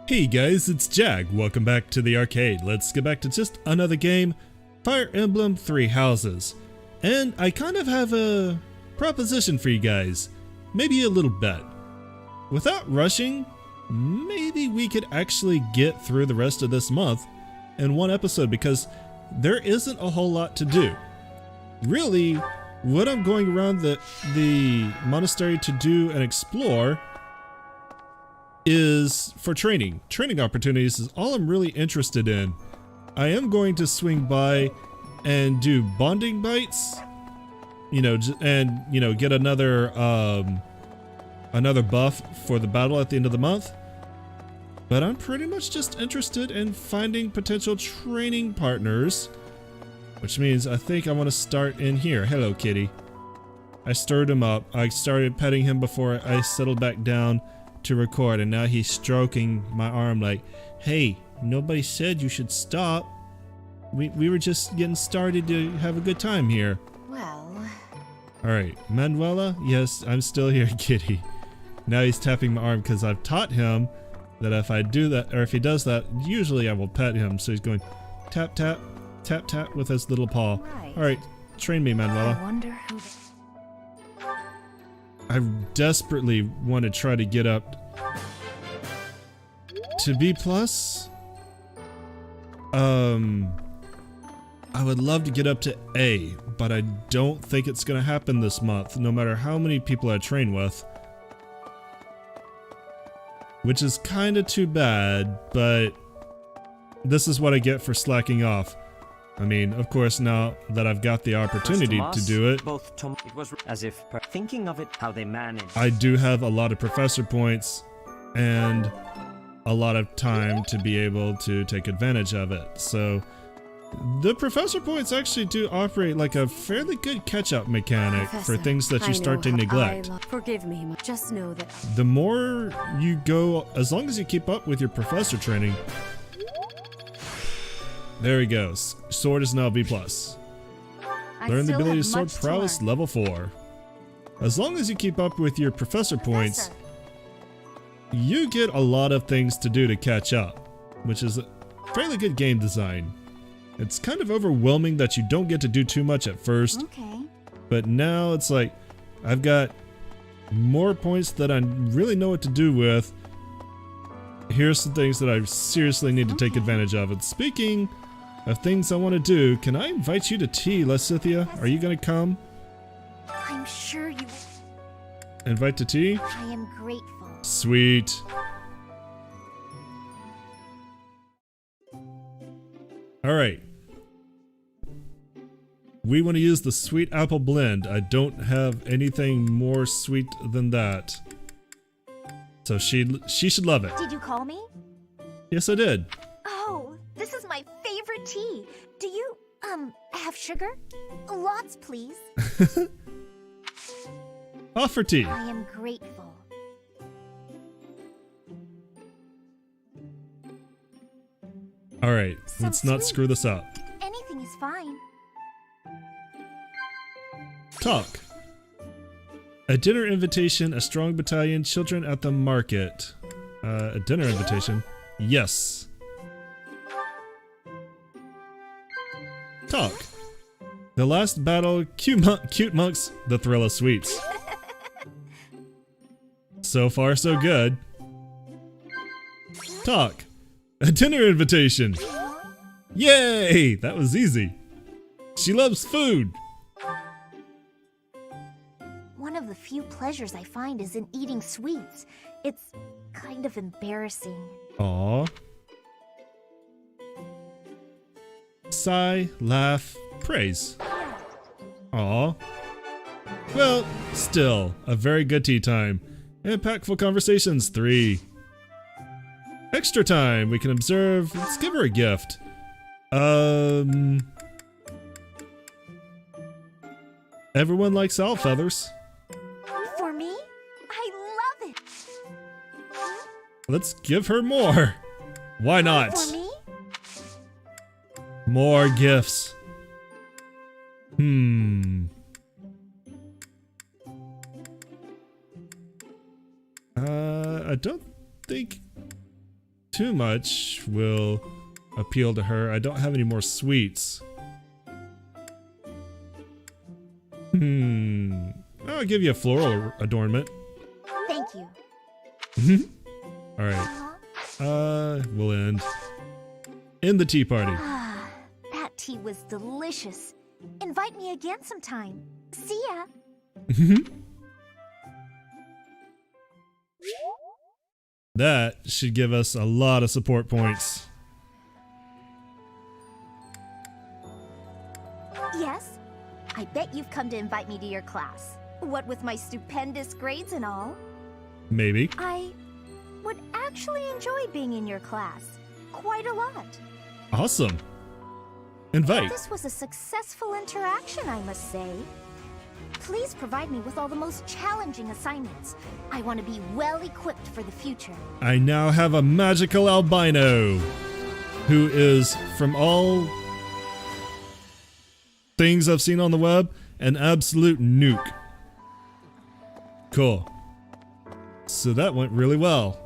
Hey guys, it's Jag. Welcome back to the arcade. Let's get back to just another game, Fire Emblem Three Houses. And I kind of have a proposition for you guys, maybe a little bet. Without rushing, maybe we could actually get through the rest of this month in one episode because there isn't a whole lot to do. Really, what I'm going around the monastery to do and explore is for training opportunities is all I'm really interested in. I am going to swing by and do bonding bites, and get another buff for the battle at the end of the month. But I'm pretty much just interested in finding potential training partners, which means I think I want to start in here. Hello, kitty. I stirred him up. I started petting him before I settled back down to record, and now he's stroking my arm like, hey, nobody said you should stop. We were just getting started to have a good time here. Well... Alright, Manuela? Yes, I'm still here, kitty. Now he's tapping my arm because I've taught him that if I do that, or if he does that, usually I will pet him. So he's going tap, tap, tap, tap with his little paw. Right. Alright, train me, Manuela. I wonder who... I desperately want to try to get up to B+. I would love to get up to A, but I don't think it's gonna happen this month, no matter how many people I train with. Which is kinda too bad, but this is what I get for slacking off. I mean, of course, now that I've got the opportunity to do it, it was as if thinking of it, how they managed. I do have a lot of professor points and a lot of time to be able to take advantage of it. So the professor points actually do operate like a fairly good catch-up mechanic for things that you start to neglect. Forgive me, just know that... The more you go, as long as you keep up with your professor training. There he goes. Sword is now B+. Learn the ability to sword prowess level 4. As long as you keep up with your professor points, you get a lot of things to do to catch up, which is a fairly good game design. It's kind of overwhelming that you don't get to do too much at first, but now it's like I've got more points that I really know what to do with. Here's some things that I seriously need to take advantage of. And speaking of things I want to do, can I invite you to tea, Lesithia? Are you gonna come? I'm sure you... Invite to tea? I am grateful. Sweet. Alright. We want to use the sweet apple blend. I don't have anything more sweet than that. So she should love it. Did you call me? Yes, I did. Oh, this is my favorite tea. Do you, have sugar? Lots, please. Offer tea. I am grateful. Alright, So let's not sweet. screw this up. Anything is fine. Talk. A dinner invitation, a strong battalion, children at the market. A dinner invitation? Yes. Talk. The last battle, cute monks, the thrill of sweets. So far, so good. Talk. A dinner invitation. Yay! That was easy. She loves food. One of the few pleasures I find is in eating sweets. It's kind of embarrassing. Aw. Sigh, laugh, praise. Aw. Well, still, a very good tea time. Impactful conversations, 3. Extra time, we can observe. Let's give her a gift. Everyone likes owl feathers. For me? I love it. Let's give her more. Why not? For me? More gifts. I don't think too much will appeal to her. I don't have any more sweets. I'll give you a floral adornment. Thank you. Alright. We'll end the tea party. Ah, that tea was delicious. Invite me again sometime. See ya. That should give us a lot of support points. Yes? I bet you've come to invite me to your class. What with my stupendous grades and all. Maybe. I would actually enjoy being in your class. Quite a lot. Awesome. Invite. This was a successful interaction, I must say. Please provide me with all the most challenging assignments. I want to be well equipped for the future. I now have a magical albino who is, from all things I've seen on the web, an absolute nuke. Cool. So that went really well.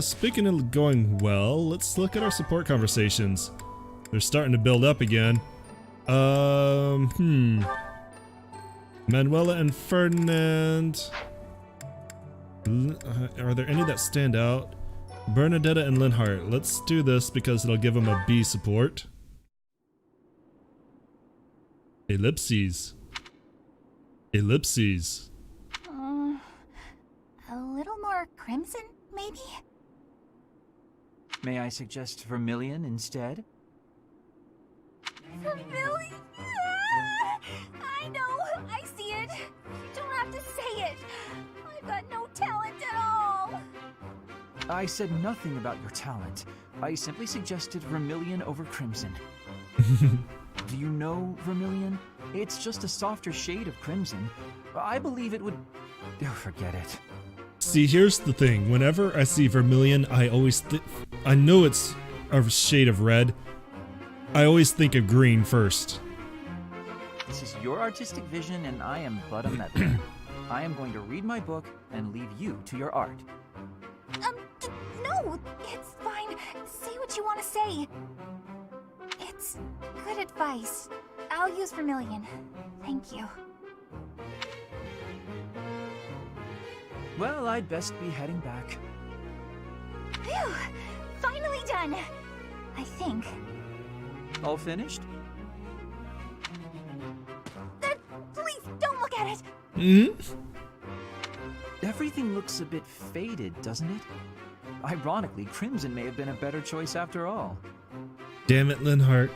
Speaking of going well, let's look at our support conversations. They're starting to build up again. Manuela and Ferdinand. Are there any that stand out? Bernadetta and Linhart. Let's do this because it'll give them a B support. Ellipses. Ellipses. A little more crimson, maybe? May I suggest vermilion instead? Vermilion? Ah, I know, I see it. You don't have to say it. I've got no talent at all. I said nothing about your talent. I simply suggested vermilion over crimson. Do you know vermilion? It's just a softer shade of crimson. I believe it would... Oh, forget it. See, here's the thing. Whenever I see vermilion, I always I know it's a shade of red. I always think of green first. This is your artistic vision, and I am but a meddler. I am going to read my book and leave you to your art. No, it's fine. Say what you want to say. It's good advice. I'll use vermilion. Thank you. Well, I'd best be heading back. Phew! Finally done! I think. All finished? Please, don't look at it! Everything looks a bit faded, doesn't it? Ironically, crimson may have been a better choice after all. Damn it, Linhart.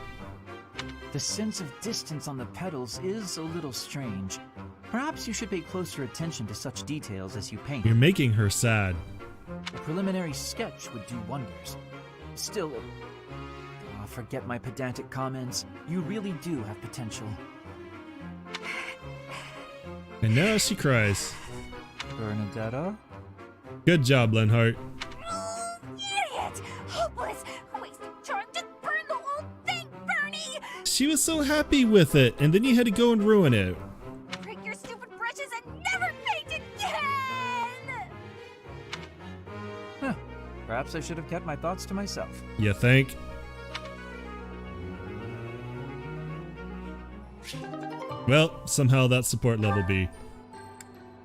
The sense of distance on the petals is a little strange. Perhaps you should pay closer attention to such details as you paint. You're making her sad. A preliminary sketch would do wonders. Still, forget my pedantic comments. You really do have potential. And now she cries. Bernadetta? Good job, Linhart. Idiot! Hopeless! Wasted charm! Just burn the whole thing, Bernie! She was so happy with it, and then you had to go and ruin it. Break your stupid brushes and never paint again! Huh. Perhaps I should have kept my thoughts to myself. You think? Well, somehow that's support level B.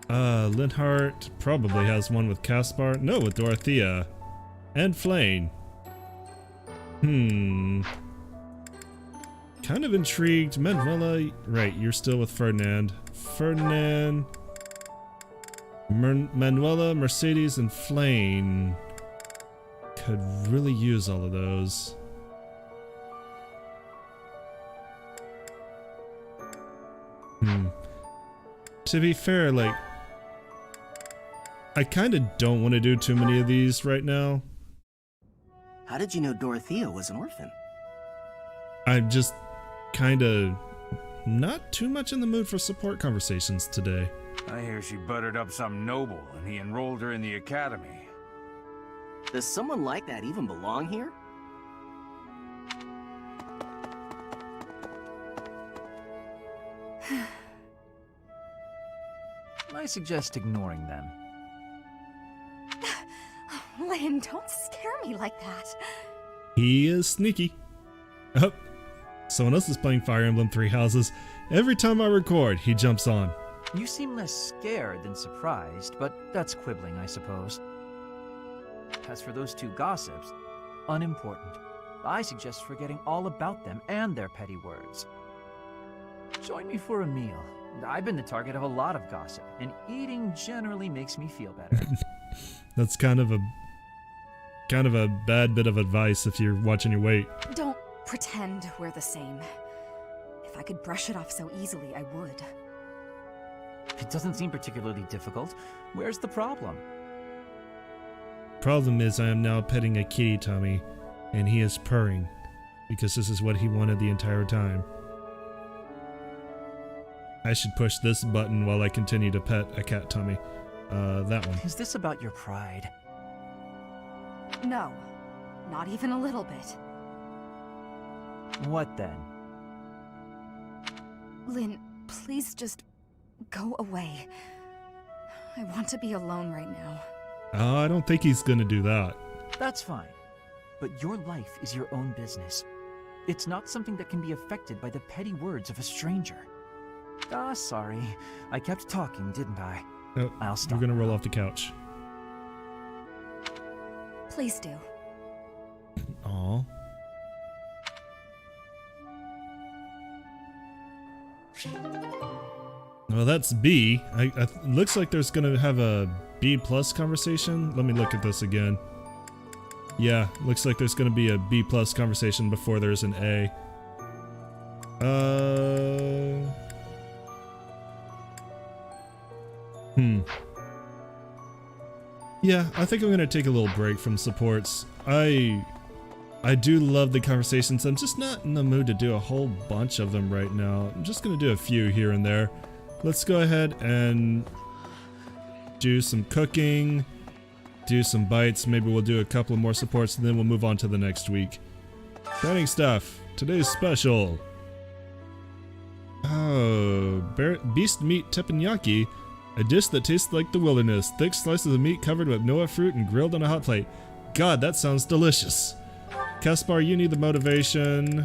Linhart probably has one with Caspar. No, with Dorothea. And Flane. Kind of intrigued. Manuela, right, you're still with Ferdinand. Ferdinand. Manuela, Mercedes, and Flane. Could really use all of those. To be fair, like, I kind of don't want to do too many of these right now. How did you know Dorothea was an orphan? I'm just kind of not too much in the mood for support conversations today. I hear she buttered up some noble and he enrolled her in the academy. Does someone like that even belong here? I suggest ignoring them. Lynn, don't scare me like that. He is sneaky. Oh, someone else is playing Fire Emblem Three Houses. Every time I record, he jumps on. You seem less scared than surprised, but that's quibbling, I suppose. As for those two gossips, unimportant. I suggest forgetting all about them and their petty words. Join me for a meal. I've been the target of a lot of gossip, and eating generally makes me feel better. That's kind of a bad bit of advice if you're watching your weight. Don't pretend we're the same. If I could brush it off so easily, I would. It doesn't seem particularly difficult. Where's the problem? Problem is, I am now petting a kitty tummy, and he is purring, because this is what he wanted the entire time. I should push this button while I continue to pet a cat tummy. That one. Is this about your pride? No, not even a little bit. What then? Lynn, please just go away. I want to be alone right now. I don't think he's gonna do that. That's fine. But your life is your own business. It's not something that can be affected by the petty words of a stranger. Sorry. I kept talking, didn't I? Oh, I'll stop. we're gonna roll off the couch. Please do. Aw. Well, that's B. Looks like there's gonna have a B+ conversation. Let me look at this again. Yeah, looks like there's gonna be a B+ conversation before there's an A. Yeah, I think I'm gonna take a little break from supports. I do love the conversations. I'm just not in the mood to do a whole bunch of them right now. I'm just gonna do a few here and there. Let's go ahead and do some cooking, do some bites. Maybe we'll do a couple of more supports and then we'll move on to the next week. Dining stuff. Today's special. Oh, beast meat teppanyaki. A dish that tastes like the wilderness. Thick slices of meat covered with Noah fruit and grilled on a hot plate. God, that sounds delicious. Caspar, you need the motivation.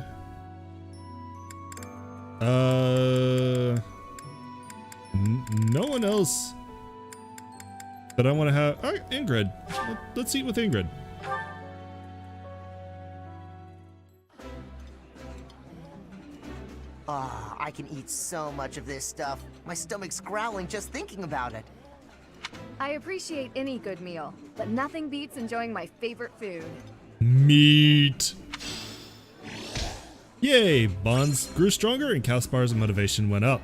No one else that I want to have. Alright, Ingrid. Let's eat with Ingrid. Ah, I can eat so much of this stuff. My stomach's growling just thinking about it. I appreciate any good meal, but nothing beats enjoying my favorite food. Meat. Yay! Bonds grew stronger and Caspar's motivation went up.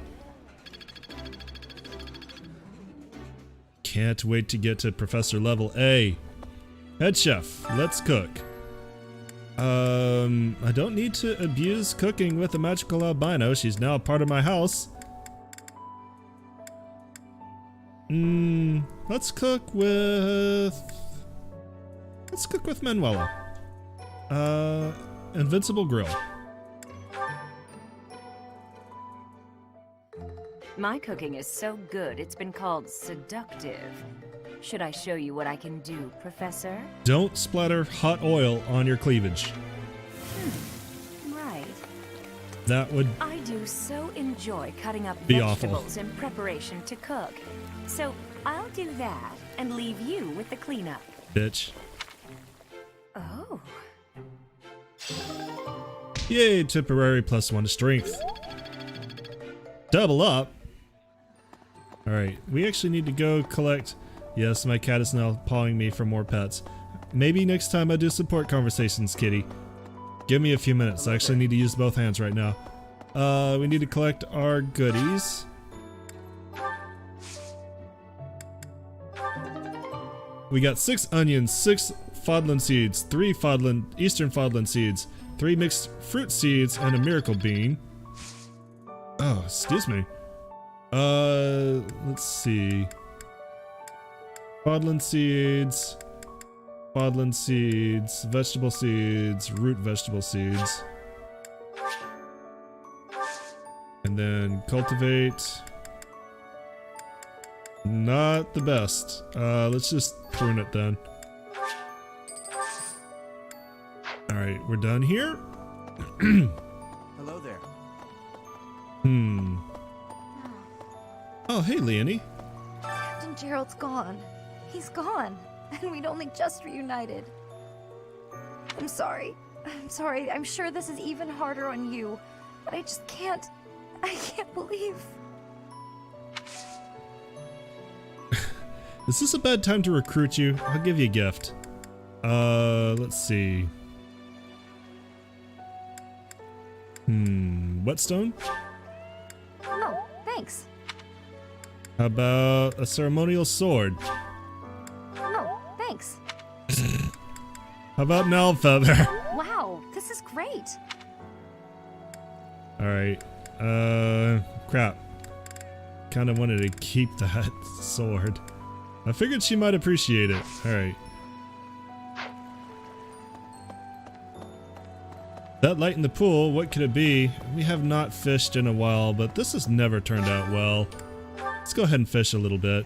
Can't wait to get to Professor level A. Head chef, let's cook. I don't need to abuse cooking with a magical albino. She's now a part of my house. Let's cook with Manuela. Invincible grill. My cooking is so good, it's been called seductive. Should I show you what I can do, Professor? Don't splatter hot oil on your cleavage. Right. That would I do so enjoy cutting up be awful. vegetables in preparation to cook. So I'll do that and leave you with the cleanup. Bitch. Oh. Yay, temporary +1 to strength. Double up. Alright, we actually need to go collect. Yes, my cat is now pawing me for more pets. Maybe next time I do support conversations, kitty. Give me a few minutes. I actually need to use both hands right now. We need to collect our goodies. We got 6 onions, 6 fodlan seeds, 3 eastern fodlan seeds, 3 mixed fruit seeds, and a miracle bean. Oh, excuse me. Let's see. Fodlan seeds, vegetable seeds, root vegetable seeds. And then cultivate. Not the best. Let's just prune it then. Alright, we're done here. Hello there. Oh, hey, Leonie. Captain Jeralt's gone. He's gone. And we'd only just reunited. I'm sorry. I'm sorry. I'm sure this is even harder on you. But I just can't. I can't believe. Is this a bad time to recruit you? I'll give you a gift. Let's see. Whetstone? Oh, thanks. How about a ceremonial sword? Oh, thanks. How about an owl feather? Wow, this is great. Alright. Crap. Kinda wanted to keep that sword. I figured she might appreciate it. Alright. That light in the pool, what could it be? We have not fished in a while, but this has never turned out well. Let's go ahead and fish a little bit.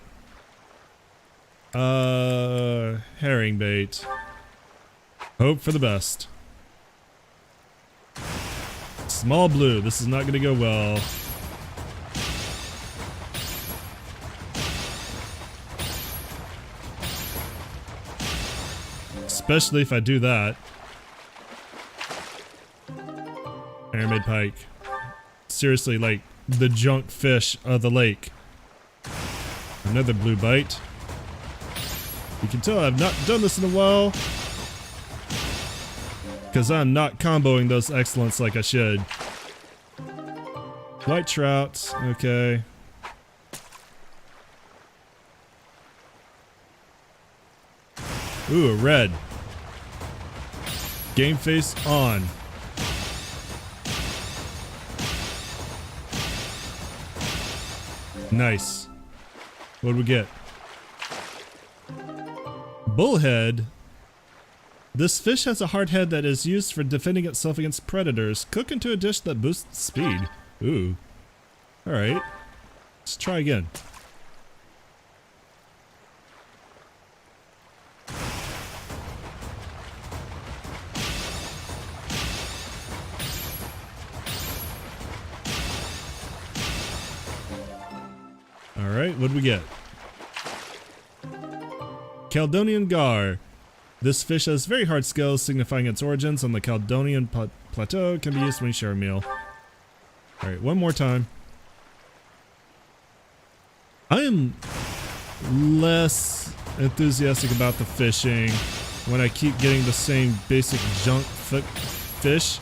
Herring bait. Hope for the best. Small blue, this is not gonna go well. Especially if I do that. Aramid pike. Seriously, like the junk fish of the lake. Another blue bite. You can tell I've not done this in a while, because I'm not comboing those excellents like I should. White trout, okay. Ooh, a red. Game face on. Nice. What do we get? Bullhead. This fish has a hard head that is used for defending itself against predators. Cook into a dish that boosts speed. Ooh. Alright. Let's try again. Alright, what do we get? Caledonian gar. This fish has very hard scales, signifying its origins on the Caledonian plateau. Can be used when you share a meal. Alright, one more time. I am less enthusiastic about the fishing when I keep getting the same basic junk fish.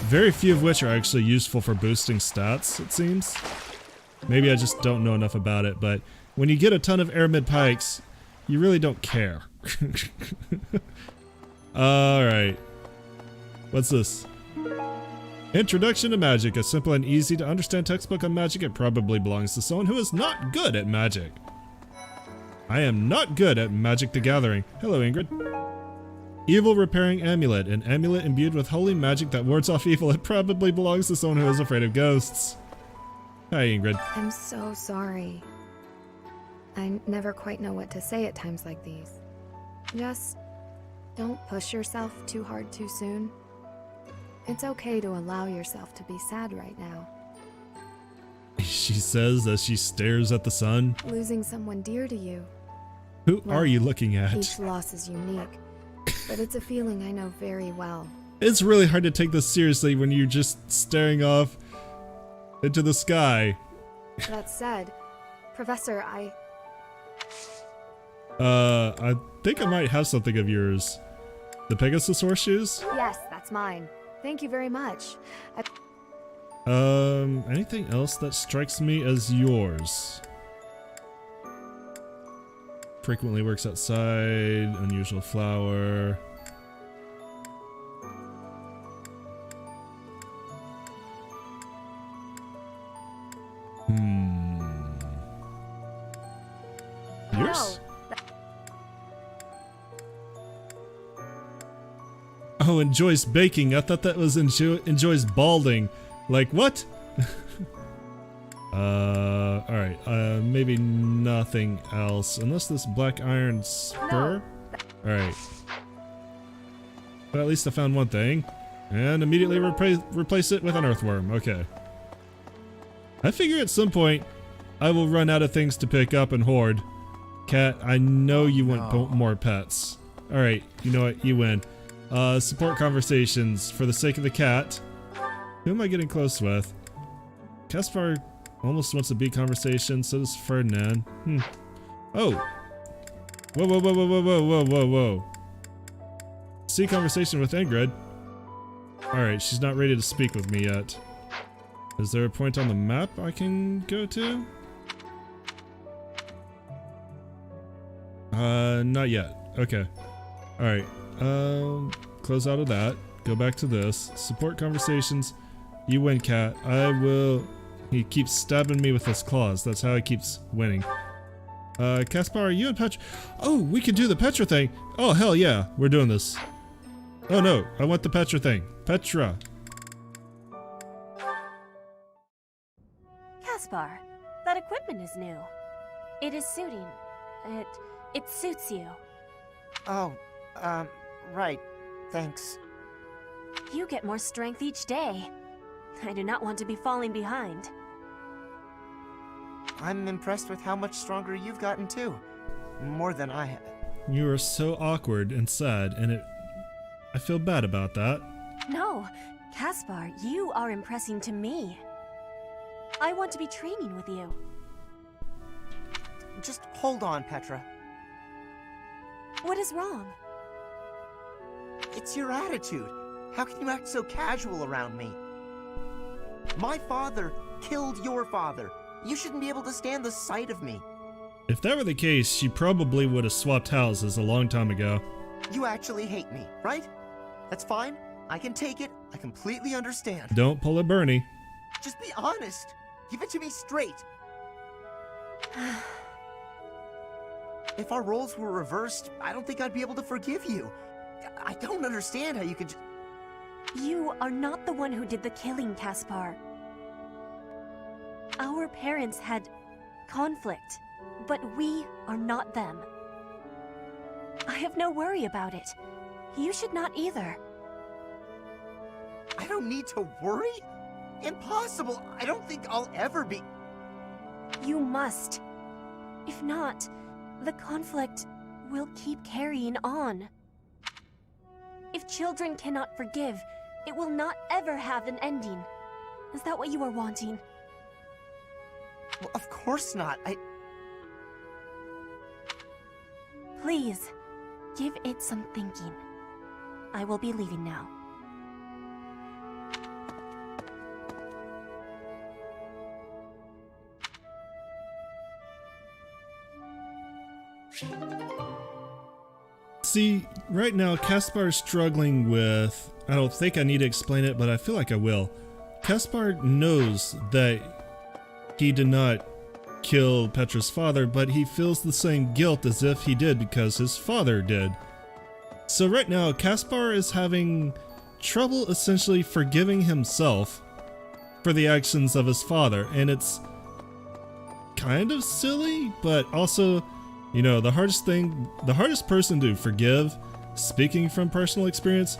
Very few of which are actually useful for boosting stats, it seems. Maybe I just don't know enough about it, but when you get a ton of aramid pikes, you really don't care. Alright. What's this? Introduction to Magic, a simple and easy to understand textbook on magic. It probably belongs to someone who is not good at magic. I am not good at Magic the Gathering. Hello, Ingrid. Evil repairing amulet, an amulet imbued with holy magic that wards off evil. It probably belongs to someone who is afraid of ghosts. Hi, Ingrid. I'm so sorry. I never quite know what to say at times like these. Just don't push yourself too hard too soon. It's okay to allow yourself to be sad right now. She says as she stares at the sun. Losing someone dear to you. Who are you looking at? Each loss is unique, but it's a feeling I know very well. It's really hard to take this seriously when you're just staring off into the sky. That said, Professor, I think I might have something of yours. The horseshoes? Yes, that's mine. Thank you very much. Anything else that strikes me as yours? Frequently works outside, unusual flower. Yours? Oh, enjoys baking. I thought that was enjoys balding. Like, what? Alright. Maybe nothing else. Unless this black iron spur? No. Alright. But at least I found one thing. And immediately replace it with an earthworm. Okay. I figure at some point I will run out of things to pick up and hoard. Cat, I know you want more pets. Alright, you know what? You win. Support conversations for the sake of the cat. Who am I getting close with? Caspar almost wants to be conversation, so does Ferdinand. Oh! Whoa, whoa, whoa, whoa, whoa, whoa, whoa, whoa, whoa. See conversation with Ingrid. Alright, she's not ready to speak with me yet. Is there a point on the map I can go to? Not yet. Okay. Alright. Close out of that. Go back to this. Support conversations. You win, cat. I will... He keeps stabbing me with his claws. That's how he keeps winning. Caspar, are you and Petra? Oh, we can do the Petra thing. Oh, hell yeah. We're doing this. Oh no, I want the Petra thing. Petra. Caspar, that equipment is new. It is suiting. It suits you. Oh, right. Thanks. You get more strength each day. I do not want to be falling behind. I'm impressed with how much stronger you've gotten too. More than I have. You are so awkward and sad, and I feel bad about that. No, Caspar, you are impressing to me. I want to be training with you. Just hold on, Petra. What is wrong? It's your attitude. How can you act so casual around me? My father killed your father. You shouldn't be able to stand the sight of me. If that were the case, she probably would have swapped houses a long time ago. You actually hate me, right? That's fine. I can take it. I completely understand. Don't pull a Bernie. Just be honest. Give it to me straight. If our roles were reversed, I don't think I'd be able to forgive you. I don't understand how you could You are not the one who did the killing, Caspar. Our parents had conflict, but we are not them. I have no worry about it. You should not either. I don't need to worry? Impossible! I don't think I'll ever be... You must. If not, the conflict will keep carrying on. If children cannot forgive, it will not ever have an ending. Is that what you are wanting? Well, of course not. Please, give it some thinking. I will be leaving now. See, right now Caspar is struggling with... I don't think I need to explain it, but I feel like I will. Caspar knows that he did not kill Petra's father, but he feels the same guilt as if he did because his father did. So right now, Caspar is having trouble essentially forgiving himself for the actions of his father, and it's kind of silly, but also, you know, the hardest person to forgive, speaking from personal experience,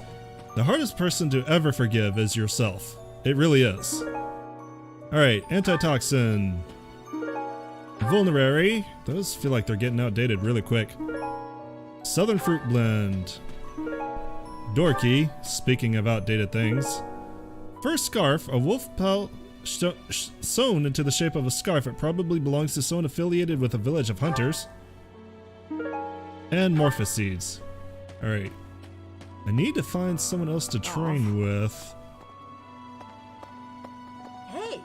the hardest person to ever forgive is yourself. It really is. Alright, antitoxin. Vulnerary. Those feel like they're getting outdated really quick. Southern Fruit Blend. Dorky, speaking of outdated things. First scarf, a wolf pelt sewn into the shape of a scarf. It probably belongs to someone affiliated with a village of hunters. And Morphus Seeds. Alright. I need to find someone else to train with. Hey!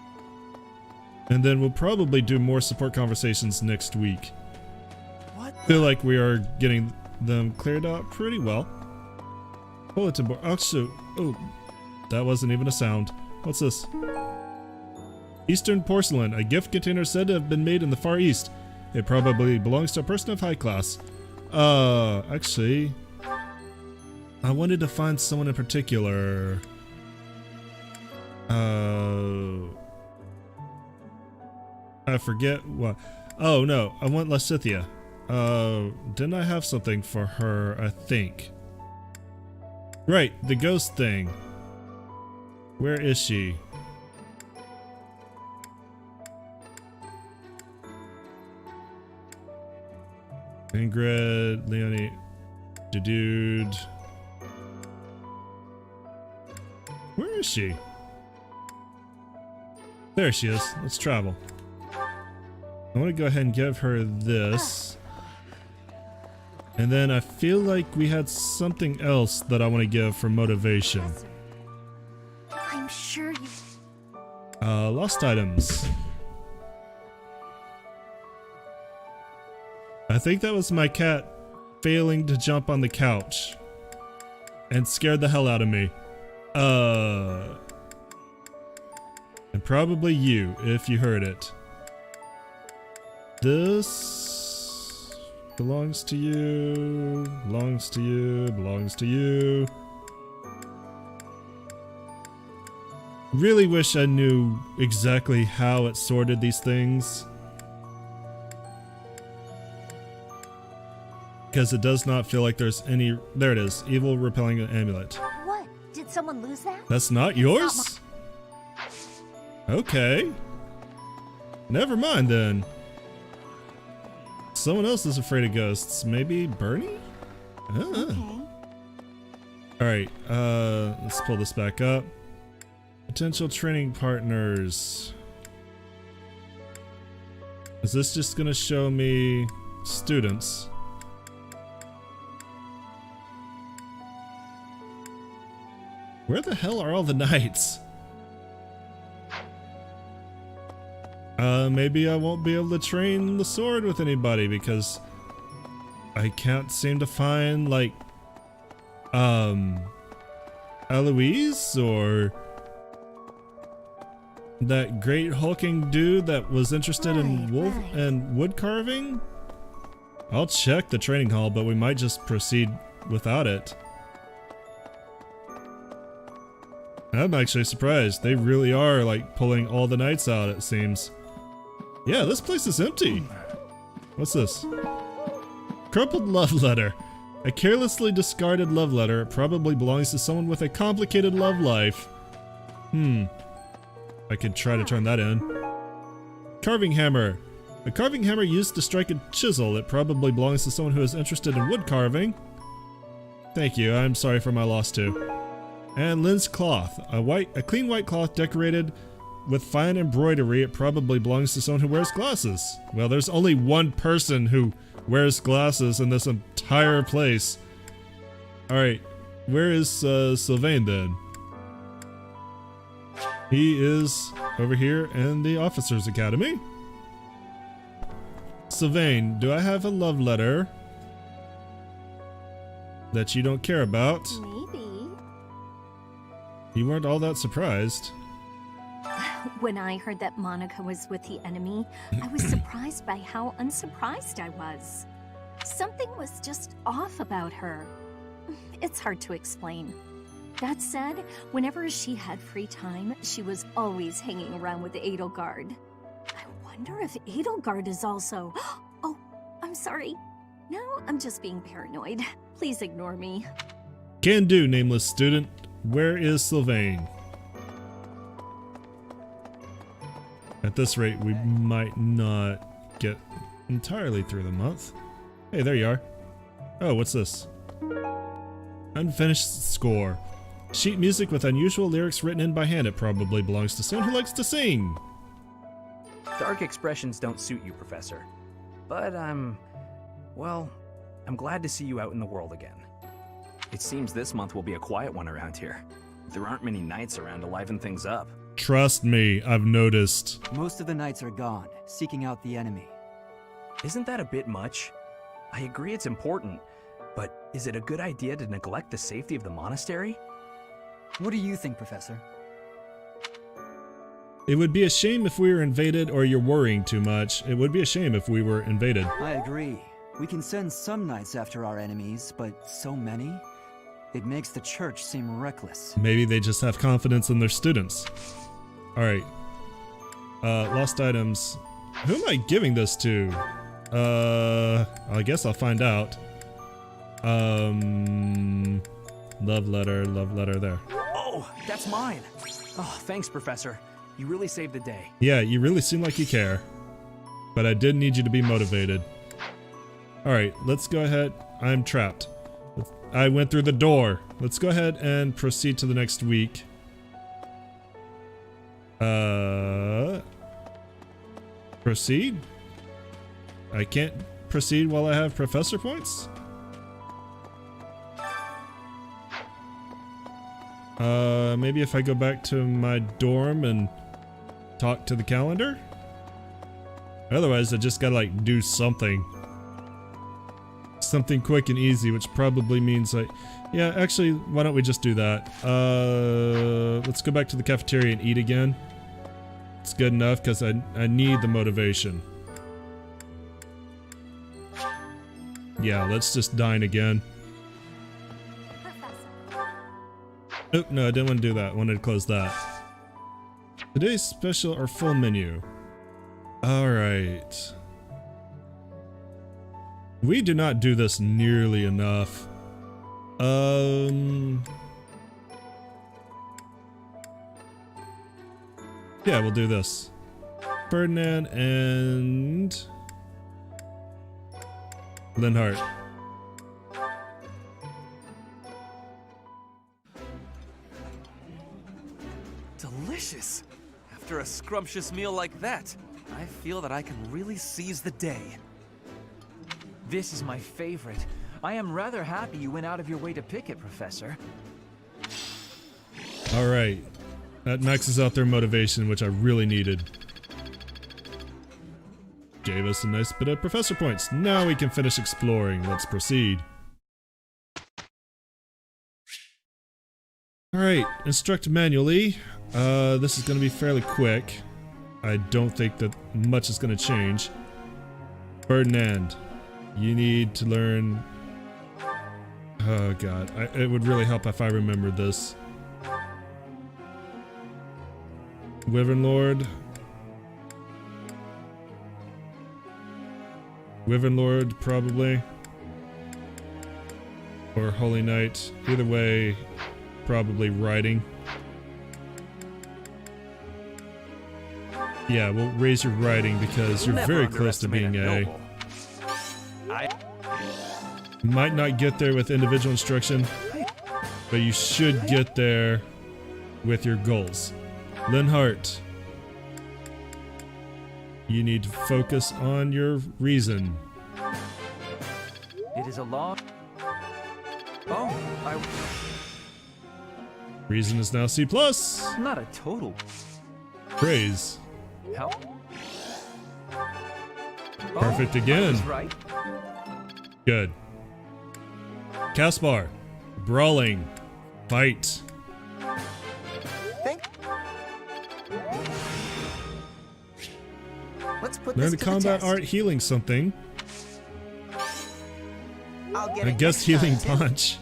And then we'll probably do more support conversations next week. What? Feel like we are getting them cleared out pretty well. Bulletin board. Oh, that wasn't even a sound. What's this? Eastern porcelain, a gift container said to have been made in the Far East. It probably belongs to a person of high class. Actually, I wanted to find someone in particular. I forget what. Oh no, I want Lysithea. Didn't I have something for her? I think. Right, the ghost thing. Where is she? Ingrid, Leonie, dude. Where is she? There she is. Let's travel. I want to go ahead and give her this. And then I feel like we had something else that I want to give for motivation. I'm sure you... Lost items. I think that was my cat failing to jump on the couch and scared the hell out of me. And probably you, if you heard it. This belongs to you, belongs to you, belongs to you. Really wish I knew exactly how it sorted these things. Because it does not feel like there's any... There it is. Evil repelling amulet. What? Did someone lose that? That's not yours? Okay. Never mind then. Someone else is afraid of ghosts. Maybe Bernie? Okay. Alright, let's pull this back up. Potential training partners. Is this just gonna show me students? Where the hell are all the knights? Maybe I won't be able to train the sword with anybody because I can't seem to find, like, Eloise or that great hulking dude that was interested in wolf and wood carving. I'll check the training hall, but we might just proceed without it. I'm actually surprised. They really are, like, pulling all the knights out, it seems. Yeah, this place is empty. What's this? Crumpled love letter. A carelessly discarded love letter. It probably belongs to someone with a complicated love life. I could try to turn that in. Carving hammer. A carving hammer used to strike a chisel. It probably belongs to someone who is interested in wood carving. Thank you. I'm sorry for my loss too. And Lynn's cloth. A clean white cloth decorated with fine embroidery. It probably belongs to someone who wears glasses. Well, there's only one person who wears glasses in this entire place. Alright, where is Sylvain then? He is over here in the Officers Academy. Sylvain, do I have a love letter that you don't care about? Maybe. You weren't all that surprised. When I heard that Monica was with the enemy, I was surprised by how unsurprised I was. Something was just off about her. It's hard to explain. That said, whenever she had free time, she was always hanging around with Edelgard. I wonder if Edelgard is also... Oh, I'm sorry. No, I'm just being paranoid. Please ignore me. Can do, nameless student. Where is Sylvain? At this rate, we might not get entirely through the month. Hey, there you are. Oh, what's this? Unfinished score. Sheet music with unusual lyrics written in by hand. It probably belongs to someone who likes to sing. Dark expressions don't suit you, Professor. But well, I'm glad to see you out in the world again. It seems this month will be a quiet one around here. There aren't many knights around to liven things up. Trust me, I've noticed. Most of the knights are gone, seeking out the enemy. Isn't that a bit much? I agree it's important, but is it a good idea to neglect the safety of the monastery? What do you think, Professor? It would be a shame if we were invaded, or you're worrying too much. It would be a shame if we were invaded. I agree. We can send some knights after our enemies, but so many? It makes the church seem reckless. Maybe they just have confidence in their students. Alright. Lost items. Who am I giving this to? I guess I'll find out. Love letter there. Oh, that's mine. Oh, thanks, Professor. You really saved the day. Yeah, you really seem like you care. But I did need you to be motivated. Alright, let's go ahead. I'm trapped. I went through the door. Let's go ahead and proceed to the next week. Proceed? I can't proceed while I have professor points? Maybe if I go back to my dorm and talk to the calendar? Otherwise, I just gotta like do something. Something quick and easy, which probably means like... Yeah, actually, why don't we just do that? Let's go back to the cafeteria and eat again. It's good enough, because I need the motivation. Yeah, let's just dine again. Oh, no, I didn't want to do that. I wanted to close that. Today's special or full menu. Alright. We do not do this nearly enough. Yeah, we'll do this. Ferdinand and... Linhart. Delicious! After a scrumptious meal like that, I feel that I can really seize the day. This is my favorite. I am rather happy you went out of your way to pick it, Professor. Alright. That maxes out their motivation, which I really needed. Gave us a nice bit of professor points. Now we can finish exploring. Let's proceed. Alright, instruct manually. This is going to be fairly quick. I don't think that much is going to change. Ferdinand, you need to learn... Oh god, it would really help if I remembered this. Wyvern Lord. Wyvern Lord, probably. Or Holy Knight. Either way, probably riding. Yeah, we'll raise your riding because you're very close to being A. Might not get there with individual instruction, but you should get there with your goals. Linhart, you need to focus on your reason. It is a long... Oh, Reason is now C+. Not a total. Praise. Help. Perfect again. Right. Good. Caspar. Brawling. Fight. Let's put Learn this the to combat the art healing something. I'll get I it guess next healing time, Tim. punch.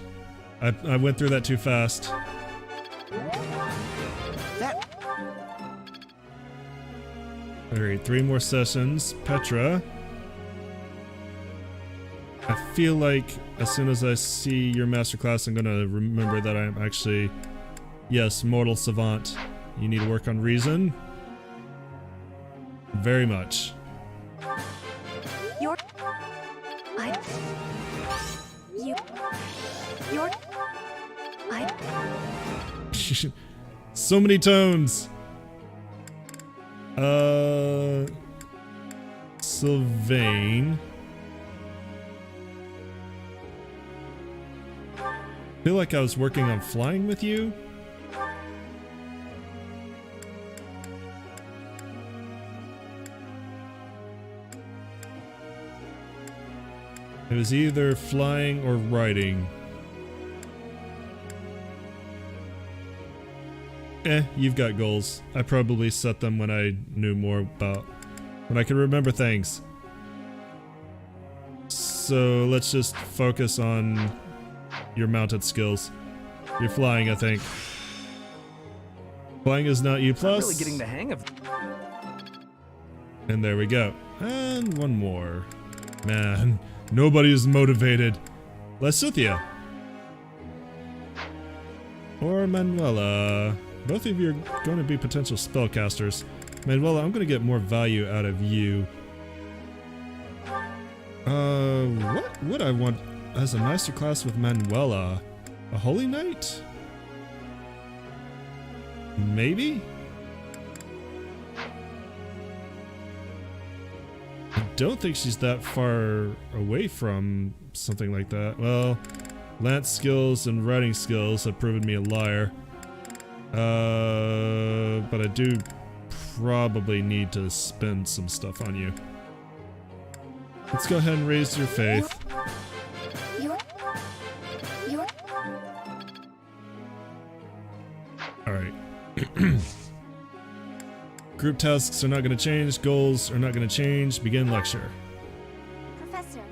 I went through that too fast. Alright, 3 more sessions. Petra. I feel like as soon as I see your masterclass, I'm gonna remember that I'm actually... Yes, Mortal Savant. You need to work on reason. Very much. You're So many tones. Sylvain. I feel like I was working on flying with you. It was either flying or riding. You've got goals. I probably set them when I knew more about... when I could remember things. So let's just focus on your mounted skills. You're flying, I think. Flying is now E+. I'm really getting the hang of it. And there we go. And one more. Man, nobody is motivated. Lysithia. or Manuela. Both of you are going to be potential spellcasters. Manuela, I'm going to get more value out of you. What would I want as a masterclass with Manuela? A Holy Knight? Maybe? I don't think she's that far away from something like that. Well, lance skills and writing skills have proven me a liar. But I do probably need to spend some stuff on you. Let's go ahead and raise your faith. Alright. Group tasks are not going to change. Goals are not going to change. Begin lecture. Professor.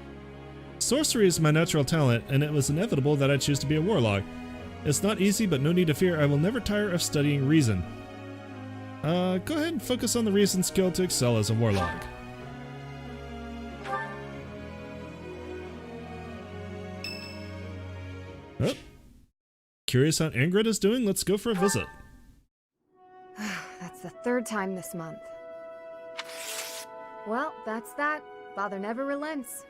Sorcery is my natural talent, and it was inevitable that I choose to be a warlock. It's not easy, but no need to fear. I will never tire of studying reason. Go ahead and focus on the reason skill to excel as a warlock. Oh. Curious how Ingrid is doing? Let's go for a visit. That's the third time this month. Well, that's that. Father never relents.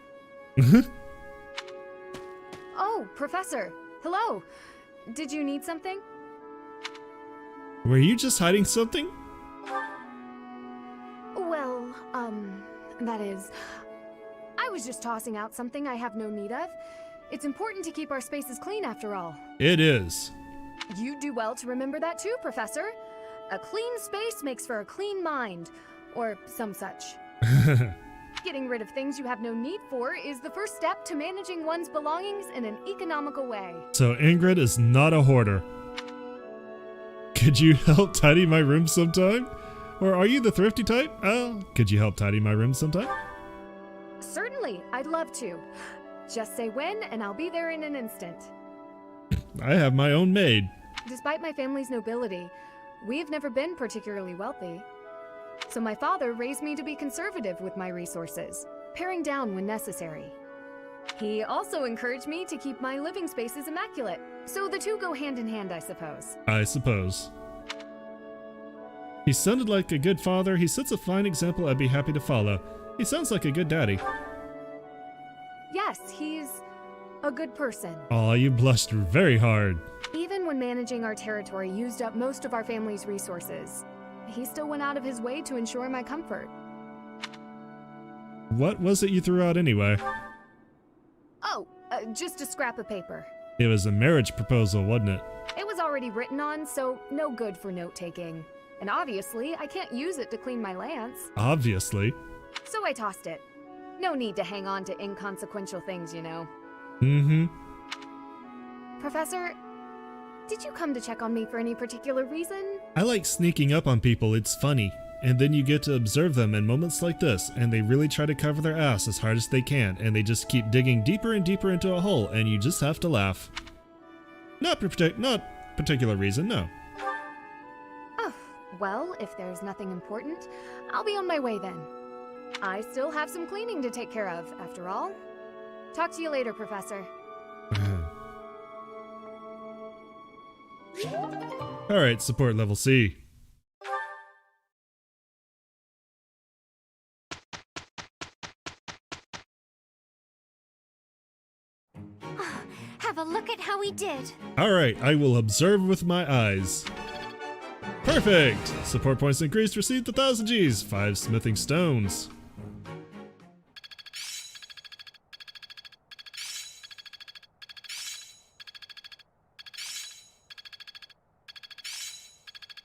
Oh, Professor. Hello. Did you need something? Were you just hiding something? Well, that is... I was just tossing out something I have no need of. It's important to keep our spaces clean after all. It is. You do well to remember that too, Professor. A clean space makes for a clean mind. Or some such. Getting rid of things you have no need for is the first step to managing one's belongings in an economical way. So Ingrid is not a hoarder. Could you help tidy my room sometime? Or are you the thrifty type? Could you help tidy my room sometime? Certainly, I'd love to. Just say when, and I'll be there in an instant. I have my own maid. Despite my family's nobility, we've never been particularly wealthy. So my father raised me to be conservative with my resources, paring down when necessary. He also encouraged me to keep my living spaces immaculate, so the two go hand in hand, I suppose. I suppose. He sounded like a good father. He sets a fine example I'd be happy to follow. He sounds like a good daddy. Yes, he's a good person. Aw, you blushed very hard. Even when managing our territory used up most of our family's resources, he still went out of his way to ensure my comfort. What was it you threw out anyway? Oh, just a scrap of paper. It was a marriage proposal, wasn't it? It was already written on, so no good for note-taking. And obviously, I can't use it to clean my lance. Obviously. So I tossed it. No need to hang on to inconsequential things, you know. Mm-hmm. Professor, did you come to check on me for any particular reason? I like sneaking up on people, it's funny. And then you get to observe them in moments like this, and they really try to cover their ass as hard as they can, and they just keep digging deeper and deeper into a hole, and you just have to laugh. Not particular reason, no. Oh, well, if there's nothing important, I'll be on my way then. I still have some cleaning to take care of, after all. Talk to you later, Professor. Alright, support level C. Have a look at how we did. Alright, I will observe with my eyes. Perfect! Support points increased, received 1,000 Gs, 5 smithing stones.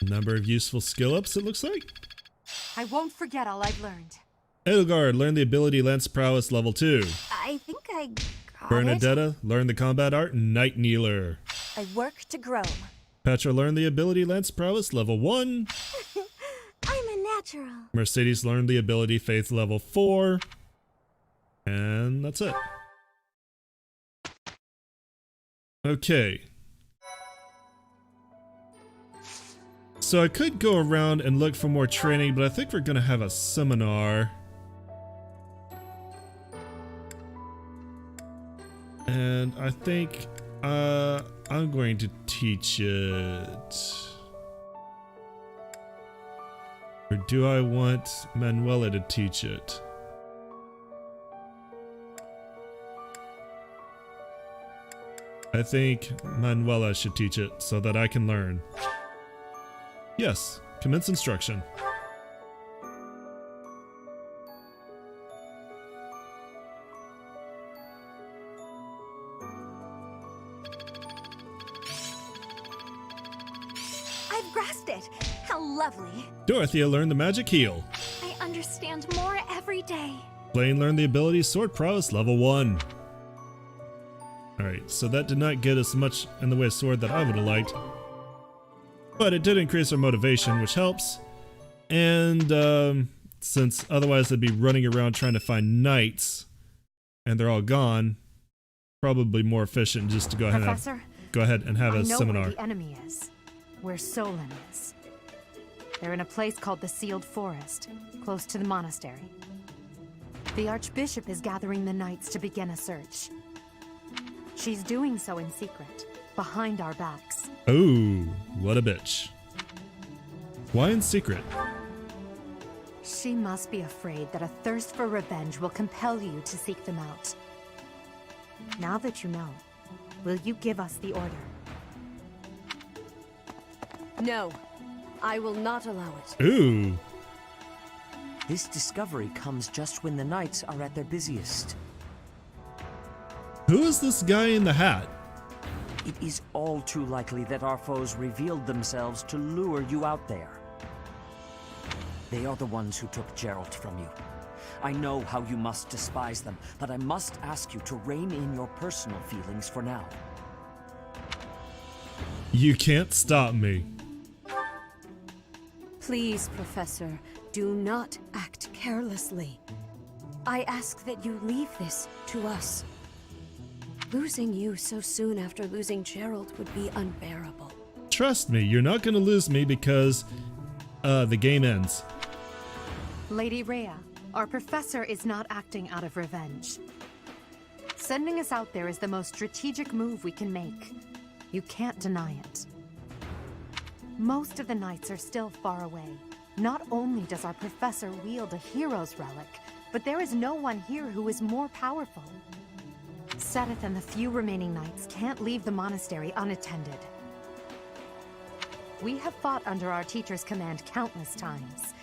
Number of useful skill ups, it looks like. I won't forget all I've learned. Edelgard, learn the ability Lance Prowess level 2. I think I got Bernadetta, learn the combat art Night Kneeler. I work to grow. Petra, learn the ability Lance Prowess level 1. I'm a natural. Mercedes, learn the ability Faith level 4. And that's it. Okay. So I could go around and look for more training, but I think we're gonna have a seminar. And I think I'm going to teach it? Or do I want Manuela to teach it? I think Manuela should teach it so that I can learn. Yes, commence instruction. I've grasped it! How lovely! Dorothea learned the magic heal. I understand more every day. Blaine learned the ability Sword Prowess level 1. Alright, so that did not get us much in the way of sword that I would have liked. But it did increase our motivation, which helps. And since otherwise I'd be running around trying to find knights, and they're all gone, probably more efficient just to go ahead and have a seminar. I know where the enemy is. Where Solon is. They're in a place called the Sealed Forest, close to the monastery. The Archbishop is gathering the knights to begin a search. She's doing so in secret, behind our backs. Ooh, what a bitch. Why in secret? She must be afraid that a thirst for revenge will compel you to seek them out. Now that you know, will you give us the order? No, I will not allow it. Ooh. This discovery comes just when the knights are at their busiest. Who is this guy in the hat? It is all too likely that our foes revealed themselves to lure you out there. They are the ones who took Jeralt from you. I know how you must despise them, but I must ask you to rein in your personal feelings for now. You can't stop me. Please, Professor, do not act carelessly. I ask that you leave this to us. Losing you so soon after losing Jeralt would be unbearable. Trust me, you're not going to lose me because the game ends. Lady Rhea, our professor is not acting out of revenge. Sending us out there is the most strategic move we can make. You can't deny it. Most of the knights are still far away. Not only does our professor wield a hero's relic, but there is no one here who is more powerful. Seteth and the few remaining knights can't leave the monastery unattended. We have fought under our teacher's command countless times.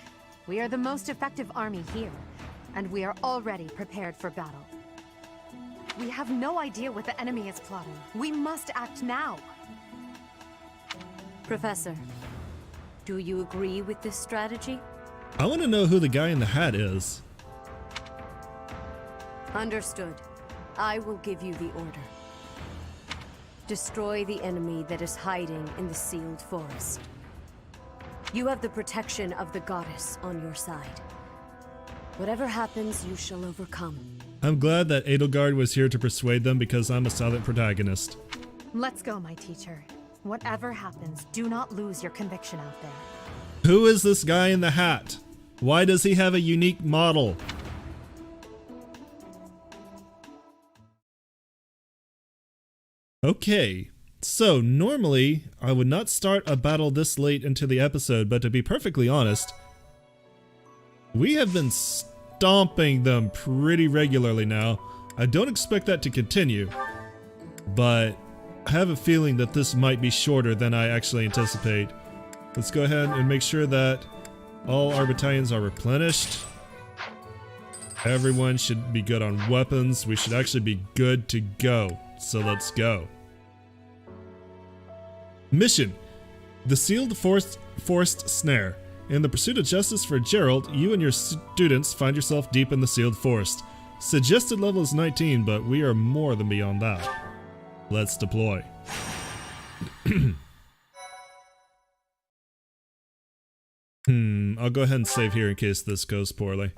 We are the most effective army here, and we are already prepared for battle. We have no idea what the enemy is plotting. We must act now. Professor, do you agree with this strategy? I want to know who the guy in the hat is. Understood. I will give you the order. Destroy the enemy that is hiding in the Sealed Forest. You have the protection of the goddess on your side. Whatever happens, you shall overcome. I'm glad that Edelgard was here to persuade them because I'm a silent protagonist. Let's go, my teacher. Whatever happens, do not lose your conviction out there. Who is this guy in the hat? Why does he have a unique model? Okay, so normally I would not start a battle this late into the episode, but to be perfectly honest, we have been stomping them pretty regularly now. I don't expect that to continue, but I have a feeling that this might be shorter than I actually anticipate. Let's go ahead and make sure that all our battalions are replenished. Everyone should be good on weapons. We should actually be good to go. So let's go. Mission: the Sealed Forest Snare. In the pursuit of justice for Jeralt, you and your students find yourself deep in the Sealed Forest. Suggested level is 19, but we are more than beyond that. Let's deploy. I'll go ahead and save here in case this goes poorly.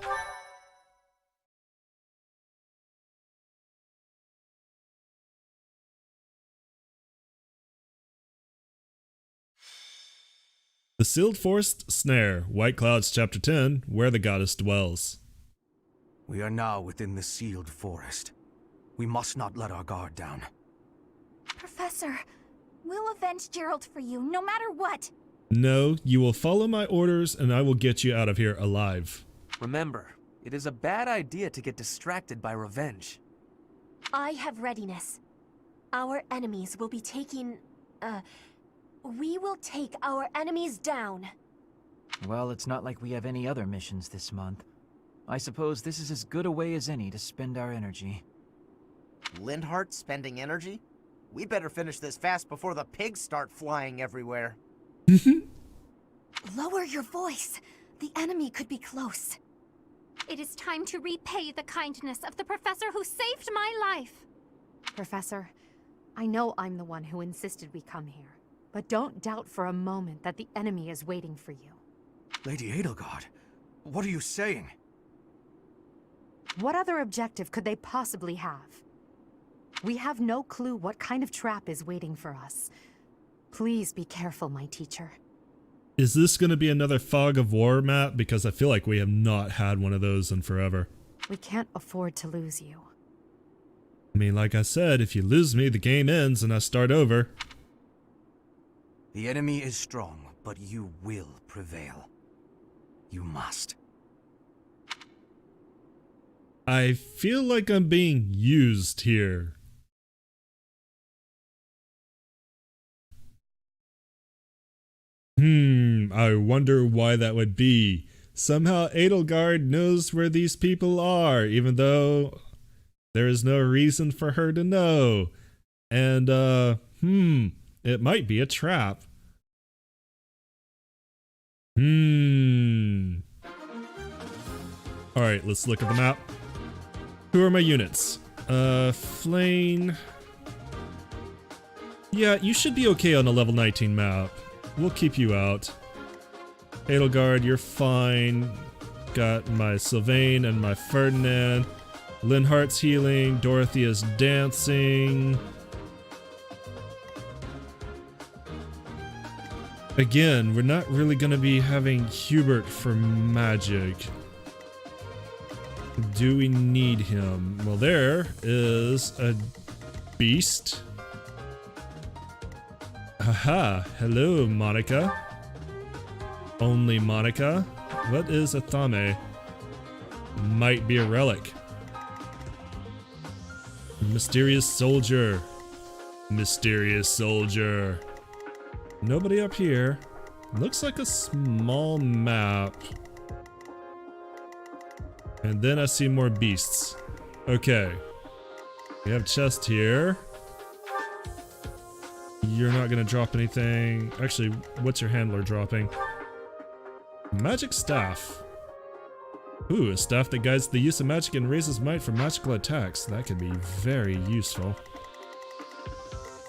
The Sealed Forest Snare, White Clouds Chapter 10, Where the Goddess Dwells. We are now within the Sealed Forest. We must not let our guard down. Professor, We'll avenge Jeralt for you, no matter what. No, you will follow my orders and I will get you out of here alive. Remember, it is a bad idea to get distracted by revenge. I have readiness. Our enemies will be taking... we will take our enemies down. Well, it's not like we have any other missions this month. I suppose this is as good a way as any to spend our energy. Lindhart spending energy? We'd better finish this fast before the pigs start flying everywhere. Lower your voice. The enemy could be close. It is time to repay the kindness of the professor who saved my life. Professor, I know I'm the one who insisted we come here, but don't doubt for a moment that the enemy is waiting for you. Lady Edelgard, what are you saying? What other objective could they possibly have? We have no clue what kind of trap is waiting for us. Please be careful, my teacher. Is this going to be another Fog of War map? Because I feel like we have not had one of those in forever. We can't afford to lose you. I mean, like I said, if you lose me, the game ends and I start over. The enemy is strong, but you will prevail. You must. I feel like I'm being used here. I wonder why that would be. Somehow Edelgard knows where these people are, even though there is no reason for her to know. And, it might be a trap. Alright, let's look at the map. Who are my units? Flane. Yeah, you should be okay on a level 19 map. We'll keep you out. Edelgard, you're fine. Got my Sylvain and my Ferdinand. Linhart's healing. Dorothy is dancing. Again, we're not really going to be having Hubert for magic. Do we need him? Well, there is a beast. Haha, hello, Monica. Only Monica? What is a Thame? Might be a relic. Mysterious soldier. Mysterious soldier. Nobody up here. Looks like a small map. And then I see more beasts. Okay. We have chest here. You're not gonna drop anything. Actually, what's your handler dropping? Magic staff. Ooh, a staff that guides the use of magic and raises might for magical attacks. That could be very useful.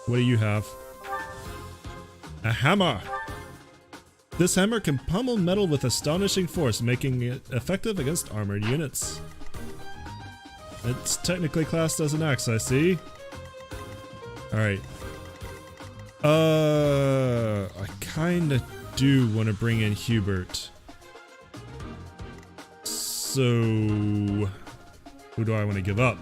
What do you have? A hammer! This hammer can pummel metal with astonishing force, making it effective against armored units. It's technically classed as an axe, I see. Alright. I kinda do want to bring in Hubert. So... who do I want to give up?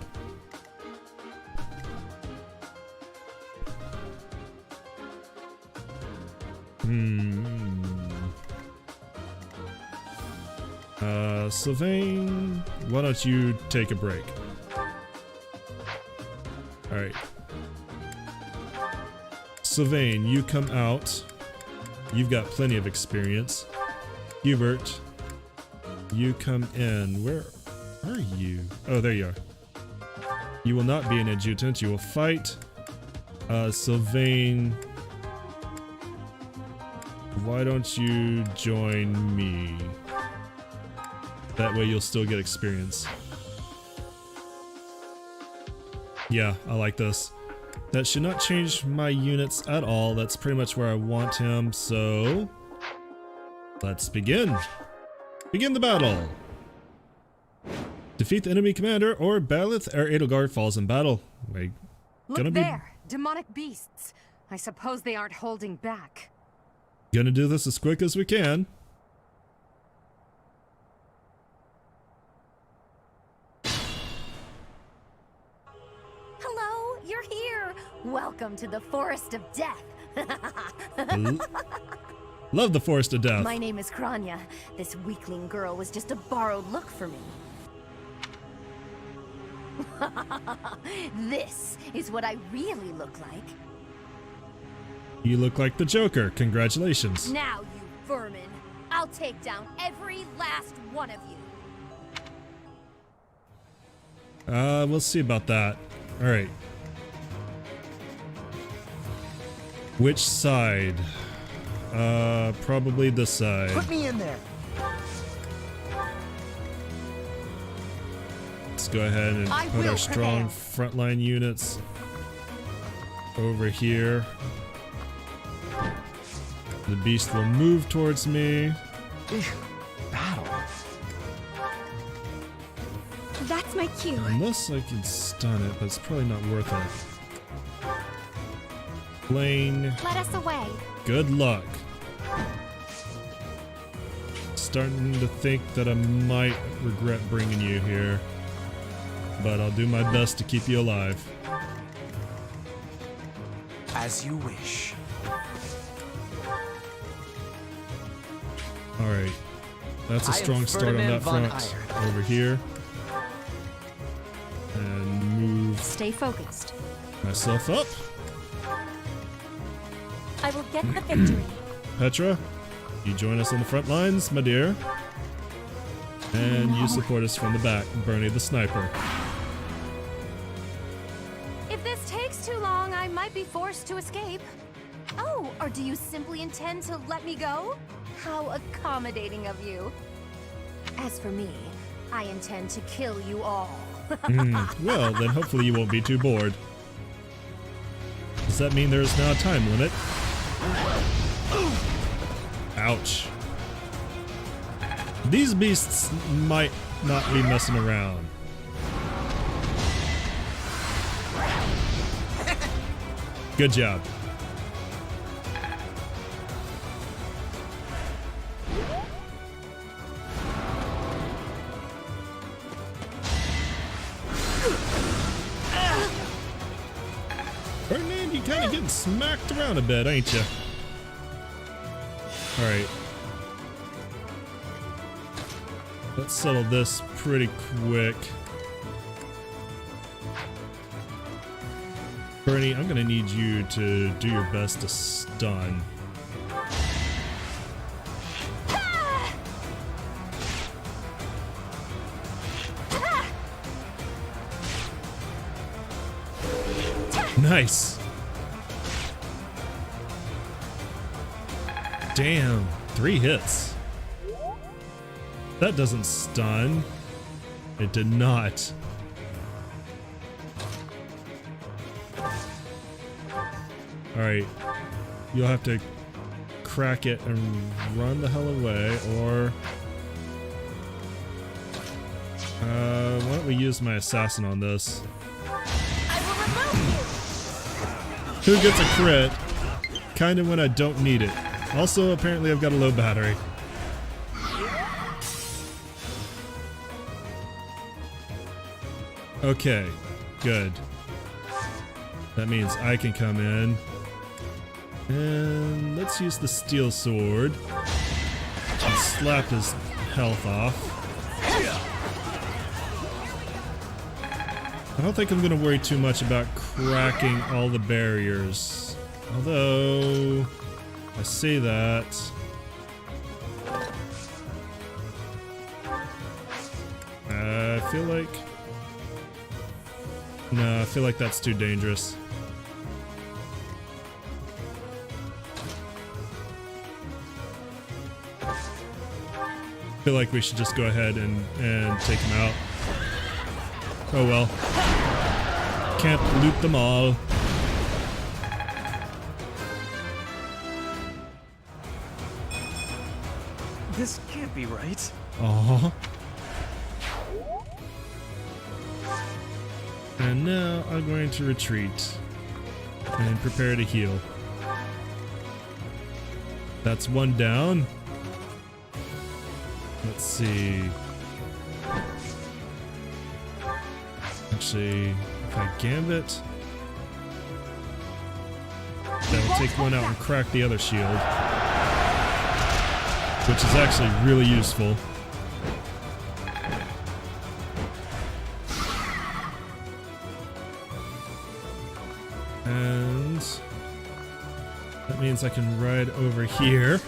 Sylvain, why don't you take a break? Alright. Sylvain, you come out. You've got plenty of experience. Hubert, you come in. Where are you? Oh, there you are. You will not be an adjutant. You will fight. Sylvain, why don't you join me? That way you'll still get experience. Yeah, I like this. That should not change my units at all. That's pretty much where I want him, so... let's begin. Begin the battle! Defeat the enemy commander, or Byleth or Edelgard falls in battle. Wait, look there! Demonic beasts! I suppose they aren't holding back. Gonna do this as quick as we can. Hello, you're here! Welcome to the Forest of Death. Love the Forest of Death. My name is Kranya. This weakling girl was just a borrowed look for me. This is what I really look like. You look like the Joker. Congratulations. Now, you vermin. I'll take down every last one of you. We'll see about that. Alright. Which side? Probably this side. Put me in there. Let's go ahead and put our strong frontline units over here. The beast will move towards me. Battle. That's my cue. Unless I can stun it, but it's probably not worth it. Lane. Let us away. Good luck. Starting to think that I might regret bringing you here, but I'll do my best to keep you alive. As you wish. Alright. That's a strong start on that front. Over here. And move Stay focused. myself up. I will get the victory. Petra, you join us on the front lines, my dear. And you support us from the back, Bernie the sniper. If this takes too long, I might be forced to escape. Oh, or do you simply intend to let me go? How accommodating of you. As for me, I intend to kill you all. Well, then hopefully you won't be too bored. Does that mean there is now a time limit? Ouch. These beasts might not be messing around. Good job. Ferdinand, you kind of getting smacked around a bit, ain't you? Alright. Let's settle this pretty quick. Bernie, I'm gonna need you to do your best to stun. Nice. Damn, 3 hits. That doesn't stun. It did not. Alright. You'll have to crack it and run the hell away, or... why don't we use my assassin on this? Who gets a crit? Kinda when I don't need it. Also, apparently I've got a low battery. Okay, good. That means I can come in. And let's use the steel sword and slap his health off. I don't think I'm gonna worry too much about cracking all the barriers. Although, I say that. I feel like... No, I feel like that's too dangerous. I feel like we should just go ahead and take him out. Oh well. Can't loot them all. This can't be right. Aww. And now I'm going to retreat and prepare to heal. That's one down. Let's see. Actually, if I gambit, that'll take one out and crack the other shield, which is actually really useful. And that means I can ride over here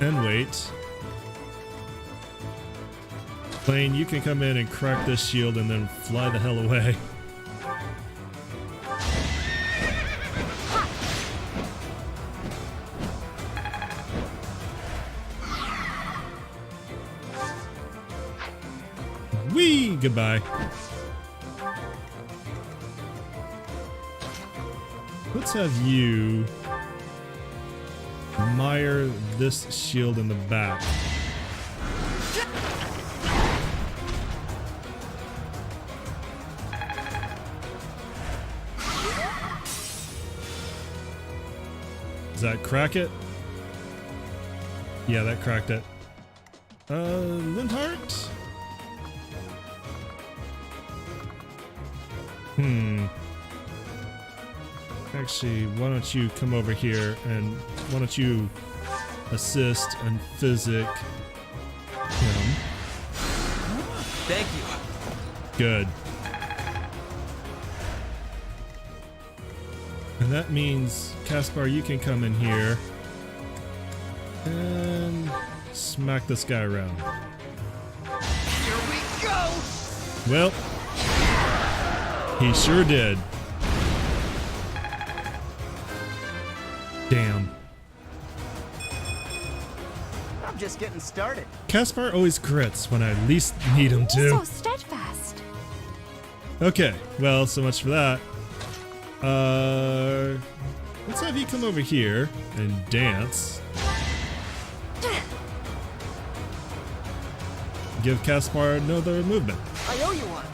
and wait. Plane, you can come in and crack this shield and then fly the hell away. Whee! Goodbye. Let's have you mire this shield in the back. Does that crack it? Yeah, that cracked it. Linhardt? Actually, why don't you come over here and why don't you assist and physic him? Thank you. Good. And that means, Caspar, you can come in here and smack this guy around. Here we go! Well, he sure did. Damn. I'm just getting started. Caspar always crits when I least need him to. So steadfast. Okay, well, so much for that. Let's have you come over here and dance. Give Caspar another movement. I owe you one.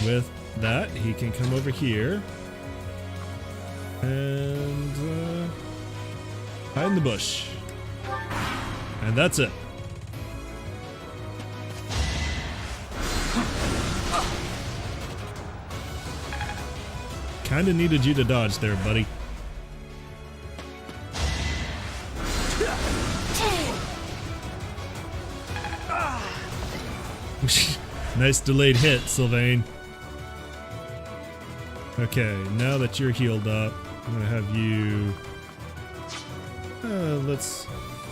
With that, he can come over here and hide in the bush. And that's it. Kinda needed you to dodge there, buddy. Nice delayed hit, Sylvain. Okay, now that you're healed up, I'm gonna have you... let's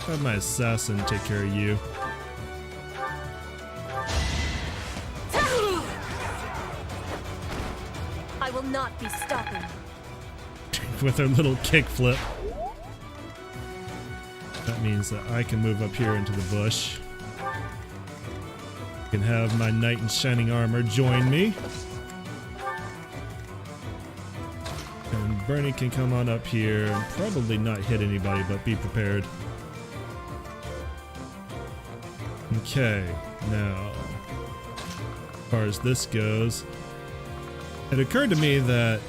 have my assassin take care of you. I will not be stopping. With her little kickflip. That means that I can move up here into the bush. I can have my knight in shining armor join me. And Bernie can come on up here and probably not hit anybody, but be prepared. Okay, now, as far as this goes, it occurred to me that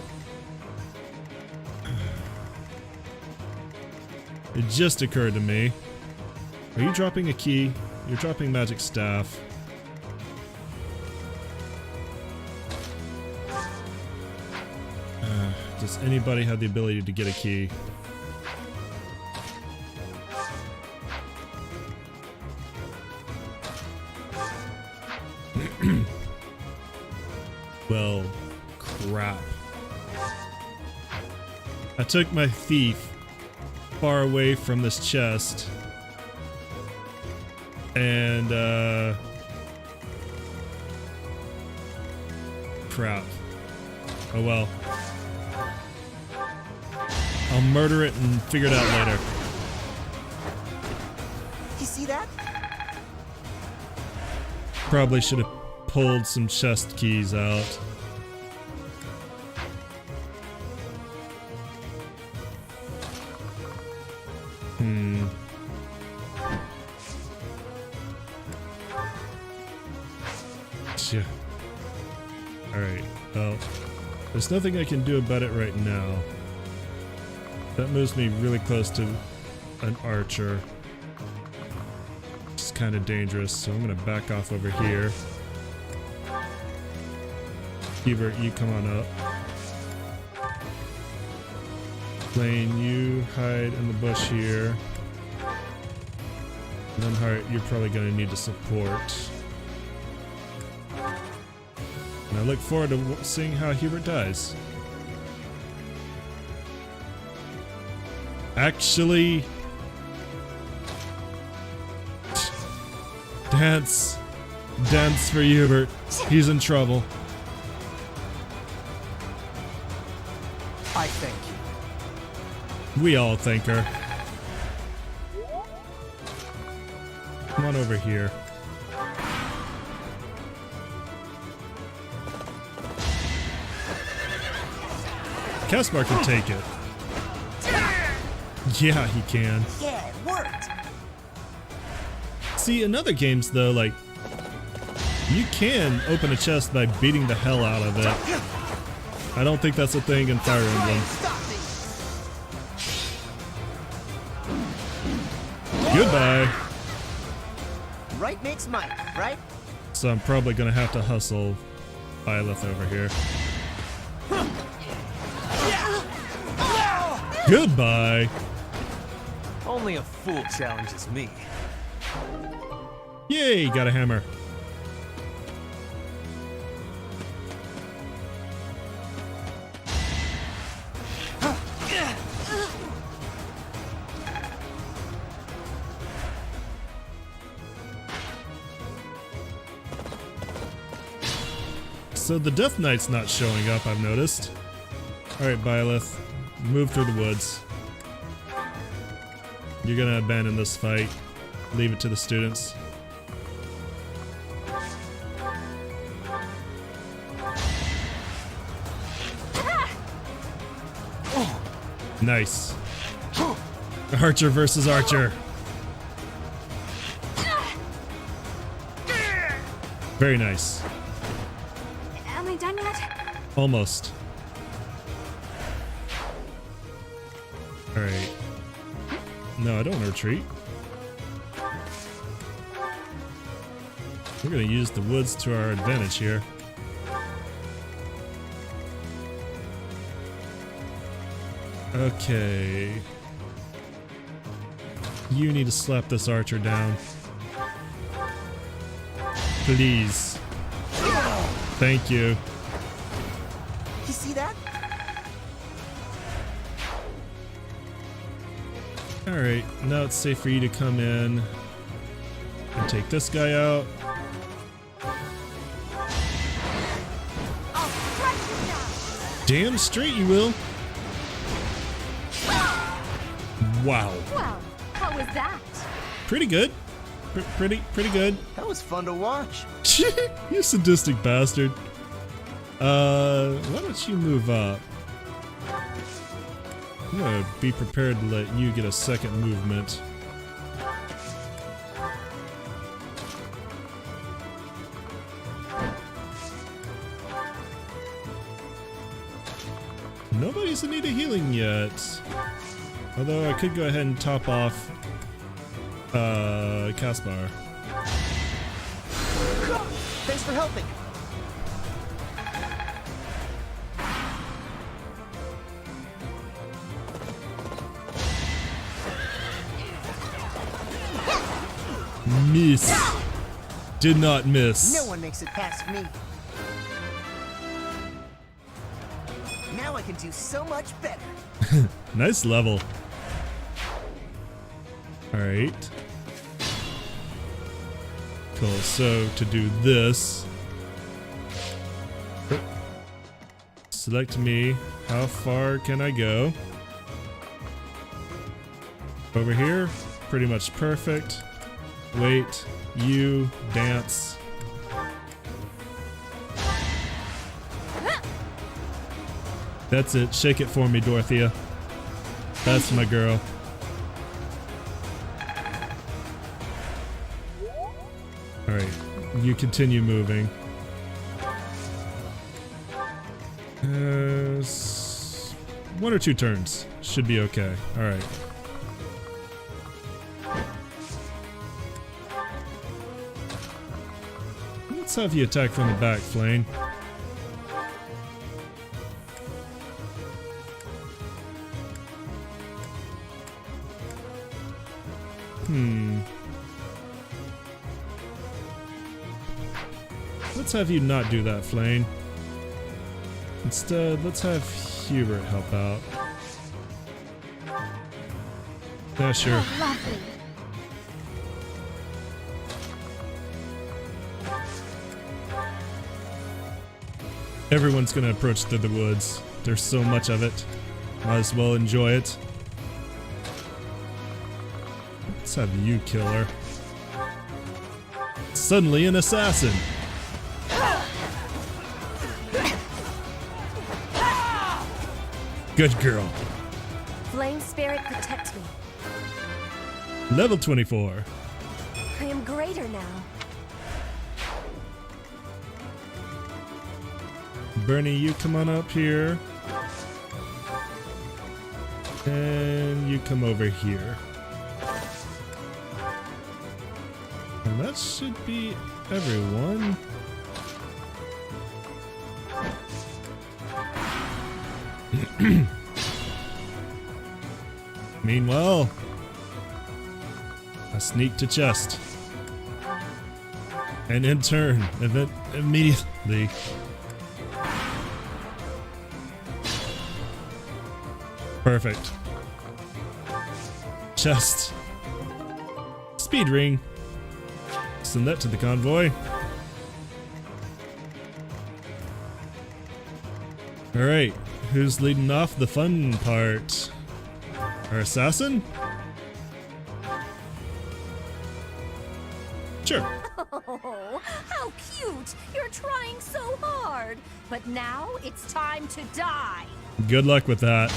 it just occurred to me. Are you dropping a key? You're dropping magic staff. Does anybody have the ability to get a key? Well, crap. I took my thief far away from this chest. And, crap. Oh well. I'll murder it and figure it out later. You see that? Probably should have pulled some chest keys out. Yeah. Alright, well, there's nothing I can do about it right now. That moves me really close to an archer. It's kind of dangerous, so I'm gonna back off over here. Hubert, you come on up. Lane, you hide in the bush here. And then Heart, you're probably going to need to support. And I look forward to seeing how Hubert dies. Actually... Dance. Dance for Hubert. He's in trouble. I think. We all thank her. Come on over here. Caspar can take it. Yeah, he can. Yeah, it worked. See, in other games though, like, you can open a chest by beating the hell out of it. I don't think that's a thing in Fire Emblem. Goodbye. Right makes might, right? So I'm probably gonna have to hustle Byleth over here. Goodbye. Only a fool challenges me. Yay, got a hammer. So the Death Knight's not showing up, I've noticed. Alright, Byleth, move through the woods. You're gonna abandon this fight. Leave it to the students. Nice. Archer versus Archer. Very nice. Am I done yet? Almost. Alright. No, I don't want to retreat. We're going to use the woods to our advantage here. Okay. You need to slap this archer down. Please. Thank you. You see that? Alright, now it's safe for you to come in and take this guy out. Damn straight you will. Wow. Well, how was that? Pretty good. Pretty good. That was fun to watch. You sadistic bastard. Why don't you move up? I'm gonna be prepared to let you get a second movement. Nobody's in need of healing yet. Although I could go ahead and top off Caspar. Thanks for helping. Miss. Did not miss. No one makes it past me. Now I can do so much better. Nice level. Alright. Cool, so to do this, select me. How far can I go? Over here, pretty much perfect. Wait, you dance. That's it, shake it for me, Dorothea. That's my girl. Alright, you continue moving. One or two turns. Should be okay. Alright. Let's have you attack from the back, Flame. Let's have you not do that, Flame. Instead, let's have Hubert help out. Yeah, sure. Oh, lovely. Everyone's gonna approach through the woods. There's so much of it. Might as well enjoy it. Let's have you kill her. Suddenly an assassin. Good girl. Flame spirit, protect me. Level 24. I am greater now. Bernie, you come on up here. And you come over here. And that should be everyone. Meanwhile, I sneak to chest. And in turn, immediately. Perfect. Chest. Speed ring. Send that to the convoy. Alright, who's leading off the fun part? Our assassin? Sure. Oh, how cute! You're trying so hard. But now it's time to die. Good luck with that.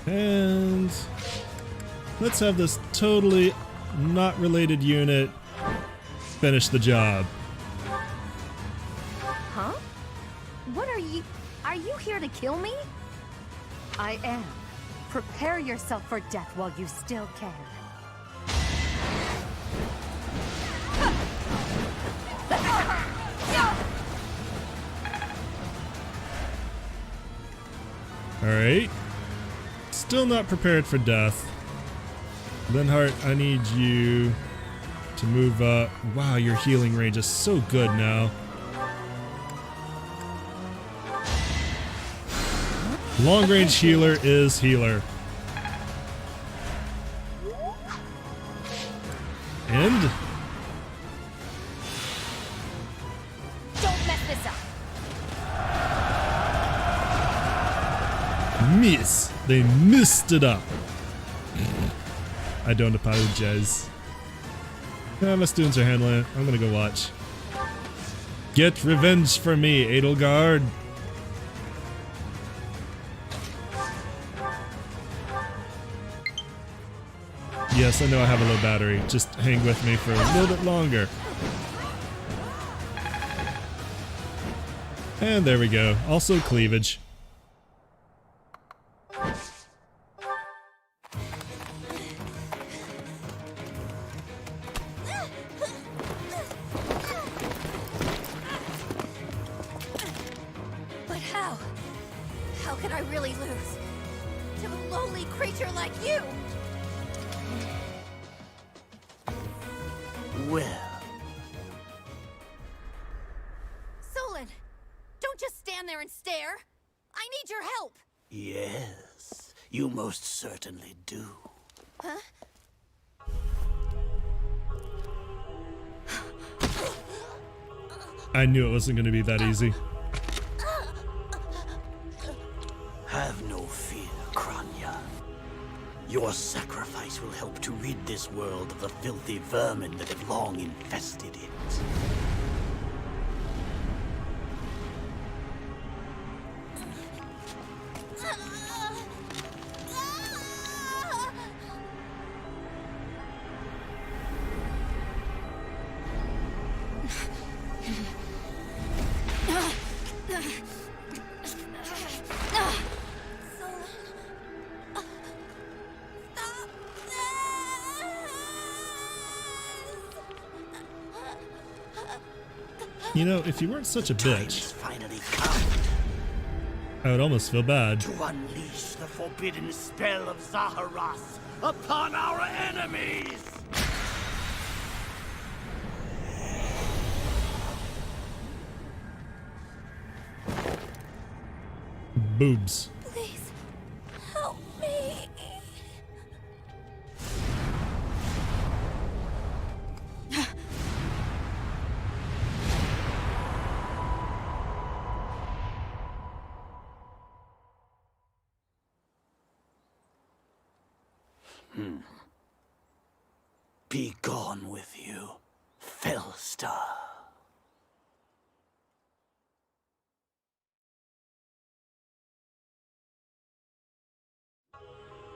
And let's have this totally not related unit finish the job. Huh? What are you? Are you here to kill me? I am. Prepare yourself for death while you still can. Alright. Still not prepared for death. Linhart, I need you to move up. Wow, your healing range is so good now. Long range healer is healer. And Don't mess this up. miss. They messed it up. I don't apologize. My students are handling it. I'm gonna go watch. Get revenge for me, Edelgard. Yes, I know I have a low battery. Just hang with me for a little bit longer. And there we go. Also cleavage. But how? How could I really lose to a lowly creature like you? Well, Solon, don't just stand there and stare. I need your help. yes, you most certainly do. Huh? I knew it wasn't going to be that easy. Have no fear, Kranya. Your sacrifice will help to rid this world of the filthy vermin that have long infested it. You know, if you weren't such a bitch. Finally come. I would almost feel bad. To unleash the forbidden spell of Zaharas upon our enemies! Boobs. Please, help me. Be gone with you, Fellstar.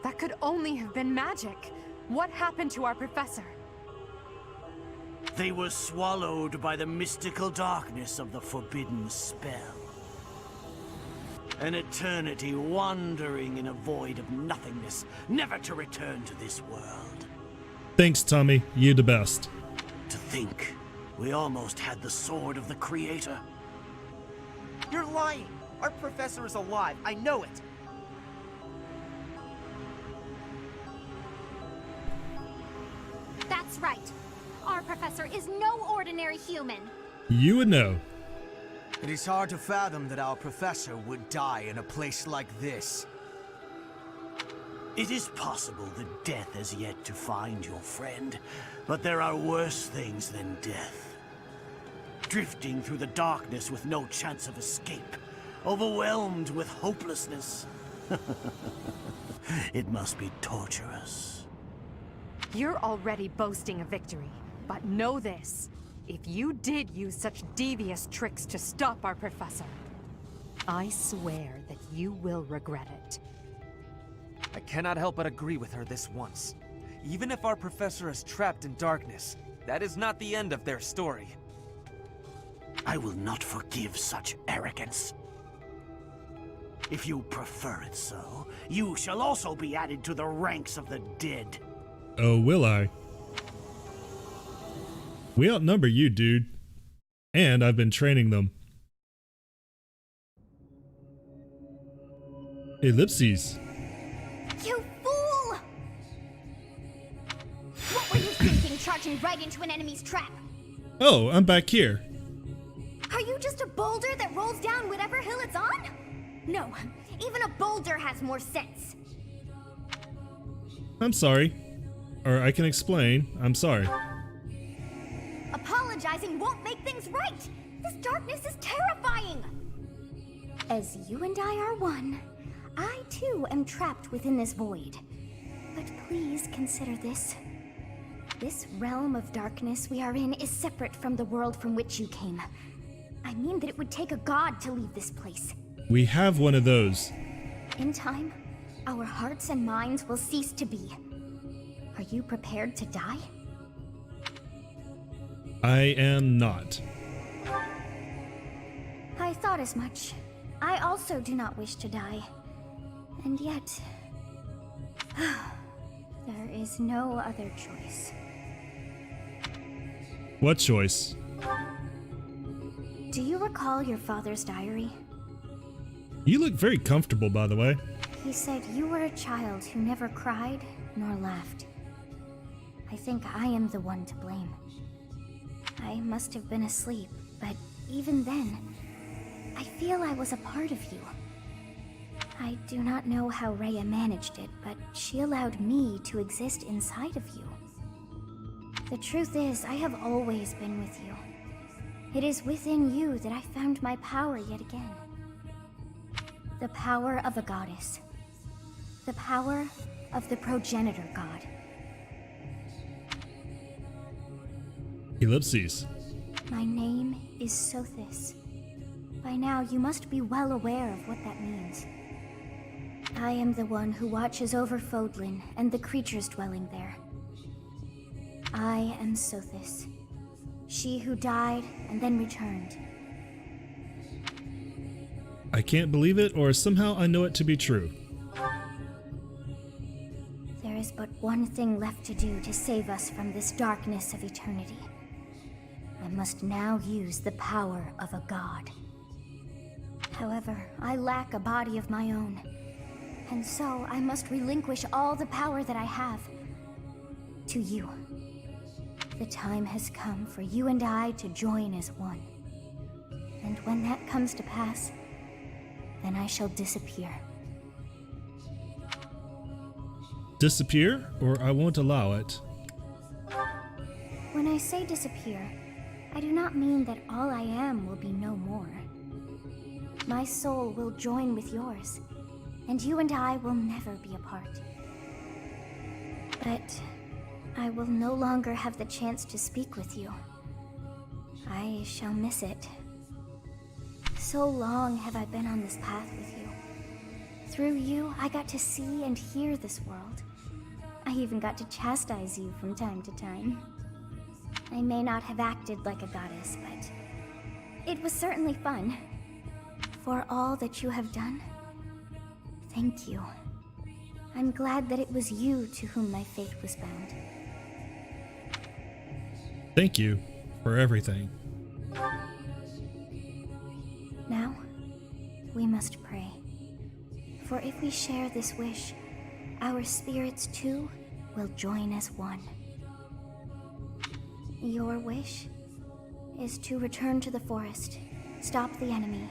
That could only have been magic. What happened to our professor? They were swallowed by the mystical darkness of the forbidden spell. An eternity wandering in a void of nothingness, never to return to this world. Thanks, Tommy. You the best. To think, we almost had the sword of the Creator. You're lying! Our professor is alive, I know it! That's right. Our professor is no ordinary human. You would know. It is hard to fathom that our professor would die in a place like this. It is possible that death has yet to find your friend, but there are worse things than death. Drifting through the darkness with no chance of escape, overwhelmed with hopelessness. It must be torturous. You're already boasting a victory, but know this. If you did use such devious tricks to stop our professor, I swear that you will regret it. I cannot help but agree with her this once. Even if our professor is trapped in darkness, that is not the end of their story. I will not forgive such arrogance. If you prefer it so, you shall also be added to the ranks of the dead. Oh, will I? We outnumber you, dude. And I've been training them. Ellipses. You fool! What were you thinking, charging right into an enemy's trap? Oh, I'm back here. Are you just a boulder that rolls down whatever hill it's on? No, even a boulder has more sense. I'm sorry. Or I can explain. I'm sorry. Apologizing won't make things right! This darkness is terrifying! As you and I are one, I too am trapped within this void. But please consider this. This realm of darkness we are in is separate from the world from which you came. I mean that it would take a god to leave this place. We have one of those. In time, our hearts and minds will cease to be. Are you prepared to die? I am not. I thought as much. I also do not wish to die. And yet... there is no other choice. What choice? Do you recall your father's diary? You look very comfortable, by the way. He said you were a child who never cried nor laughed. I think I am the one to blame. I must have been asleep, but even then, I feel I was a part of you. I do not know how Rhea managed it, but she allowed me to exist inside of you. The truth is, I have always been with you. It is within you that I found my power yet again. The power of a goddess. The power of the progenitor god. Ellipses. My name is Sothis. By now, you must be well aware of what that means. I am the one who watches over Fodlan and the creatures dwelling there. I am Sothis. She who died and then returned. I can't believe it, or somehow I know it to be true. There is but one thing left to do to save us from this darkness of eternity. I must now use the power of a god. However, I lack a body of my own. And so I must relinquish all the power that I have to you. The time has come for you and I to join as one. And when that comes to pass, then I shall disappear. Disappear, or I won't allow it. When I say disappear, I do not mean that all I am will be no more. My soul will join with yours, and you and I will never be apart. But I will no longer have the chance to speak with you. I shall miss it. So long have I been on this path with you. Through you, I got to see and hear this world. I even got to chastise you from time to time. I may not have acted like a goddess, but it was certainly fun. For all that you have done, thank you. I'm glad that it was you to whom my fate was bound. Thank you for everything. Now, we must pray. For if we share this wish, our spirits too will join as one. Your wish is to return to the forest, stop the enemy,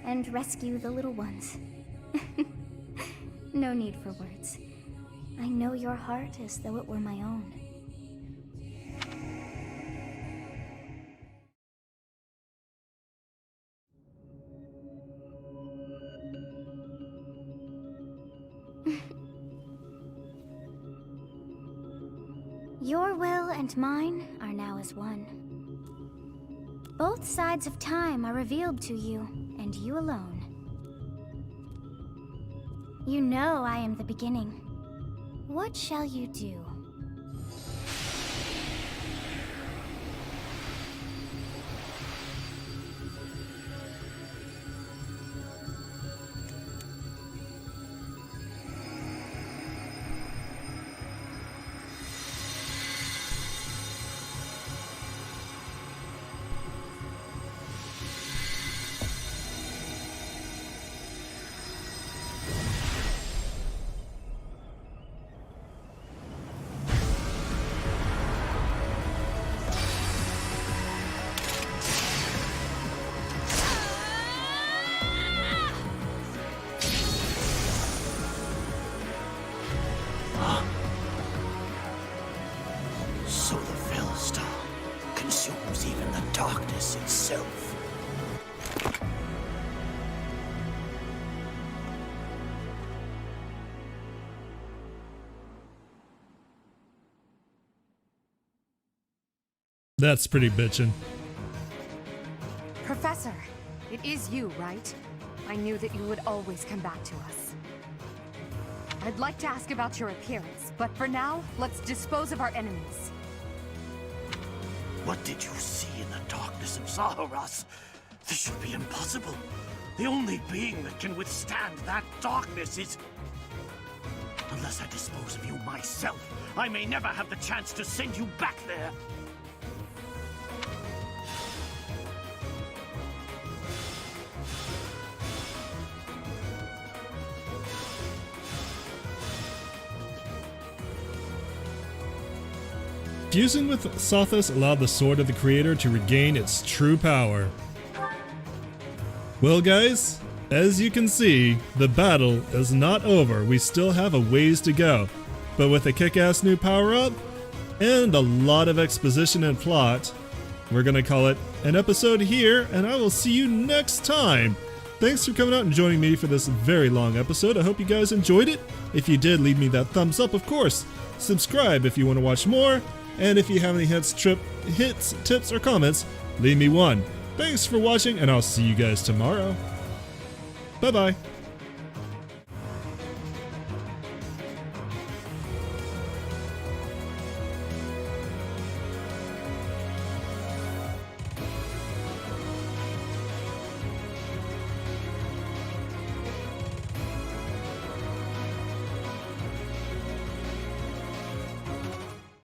and rescue the little ones. No need for words. I know your heart as though it were my own. Your will and mine are now as one. Both sides of time are revealed to you, and you alone. You know I am the beginning. What shall you do? So the Fellstar consumes even the darkness itself. That's pretty bitchin'. Professor, it is you, right? I knew that you would always come back to us. I'd like to ask about your appearance, but for now, let's dispose of our enemies. What did you see in the darkness of Zaharas? This should be impossible. The only being that can withstand that darkness is... Unless I dispose of you myself, I may never have the chance to send you back there. Fusing with Sothis allowed the Sword of the Creator to regain its true power. Well guys, as you can see, the battle is not over. We still have a ways to go. But with a kick-ass new power-up, and a lot of exposition and plot, we're gonna call it an episode here, and I will see you next time! Thanks for coming out and joining me for this very long episode. I hope you guys enjoyed it. If you did, leave me that thumbs up, of course. Subscribe if you want to watch more. And if you have any hits, tips, or comments, leave me one. Thanks for watching, and I'll see you guys tomorrow. Bye-bye.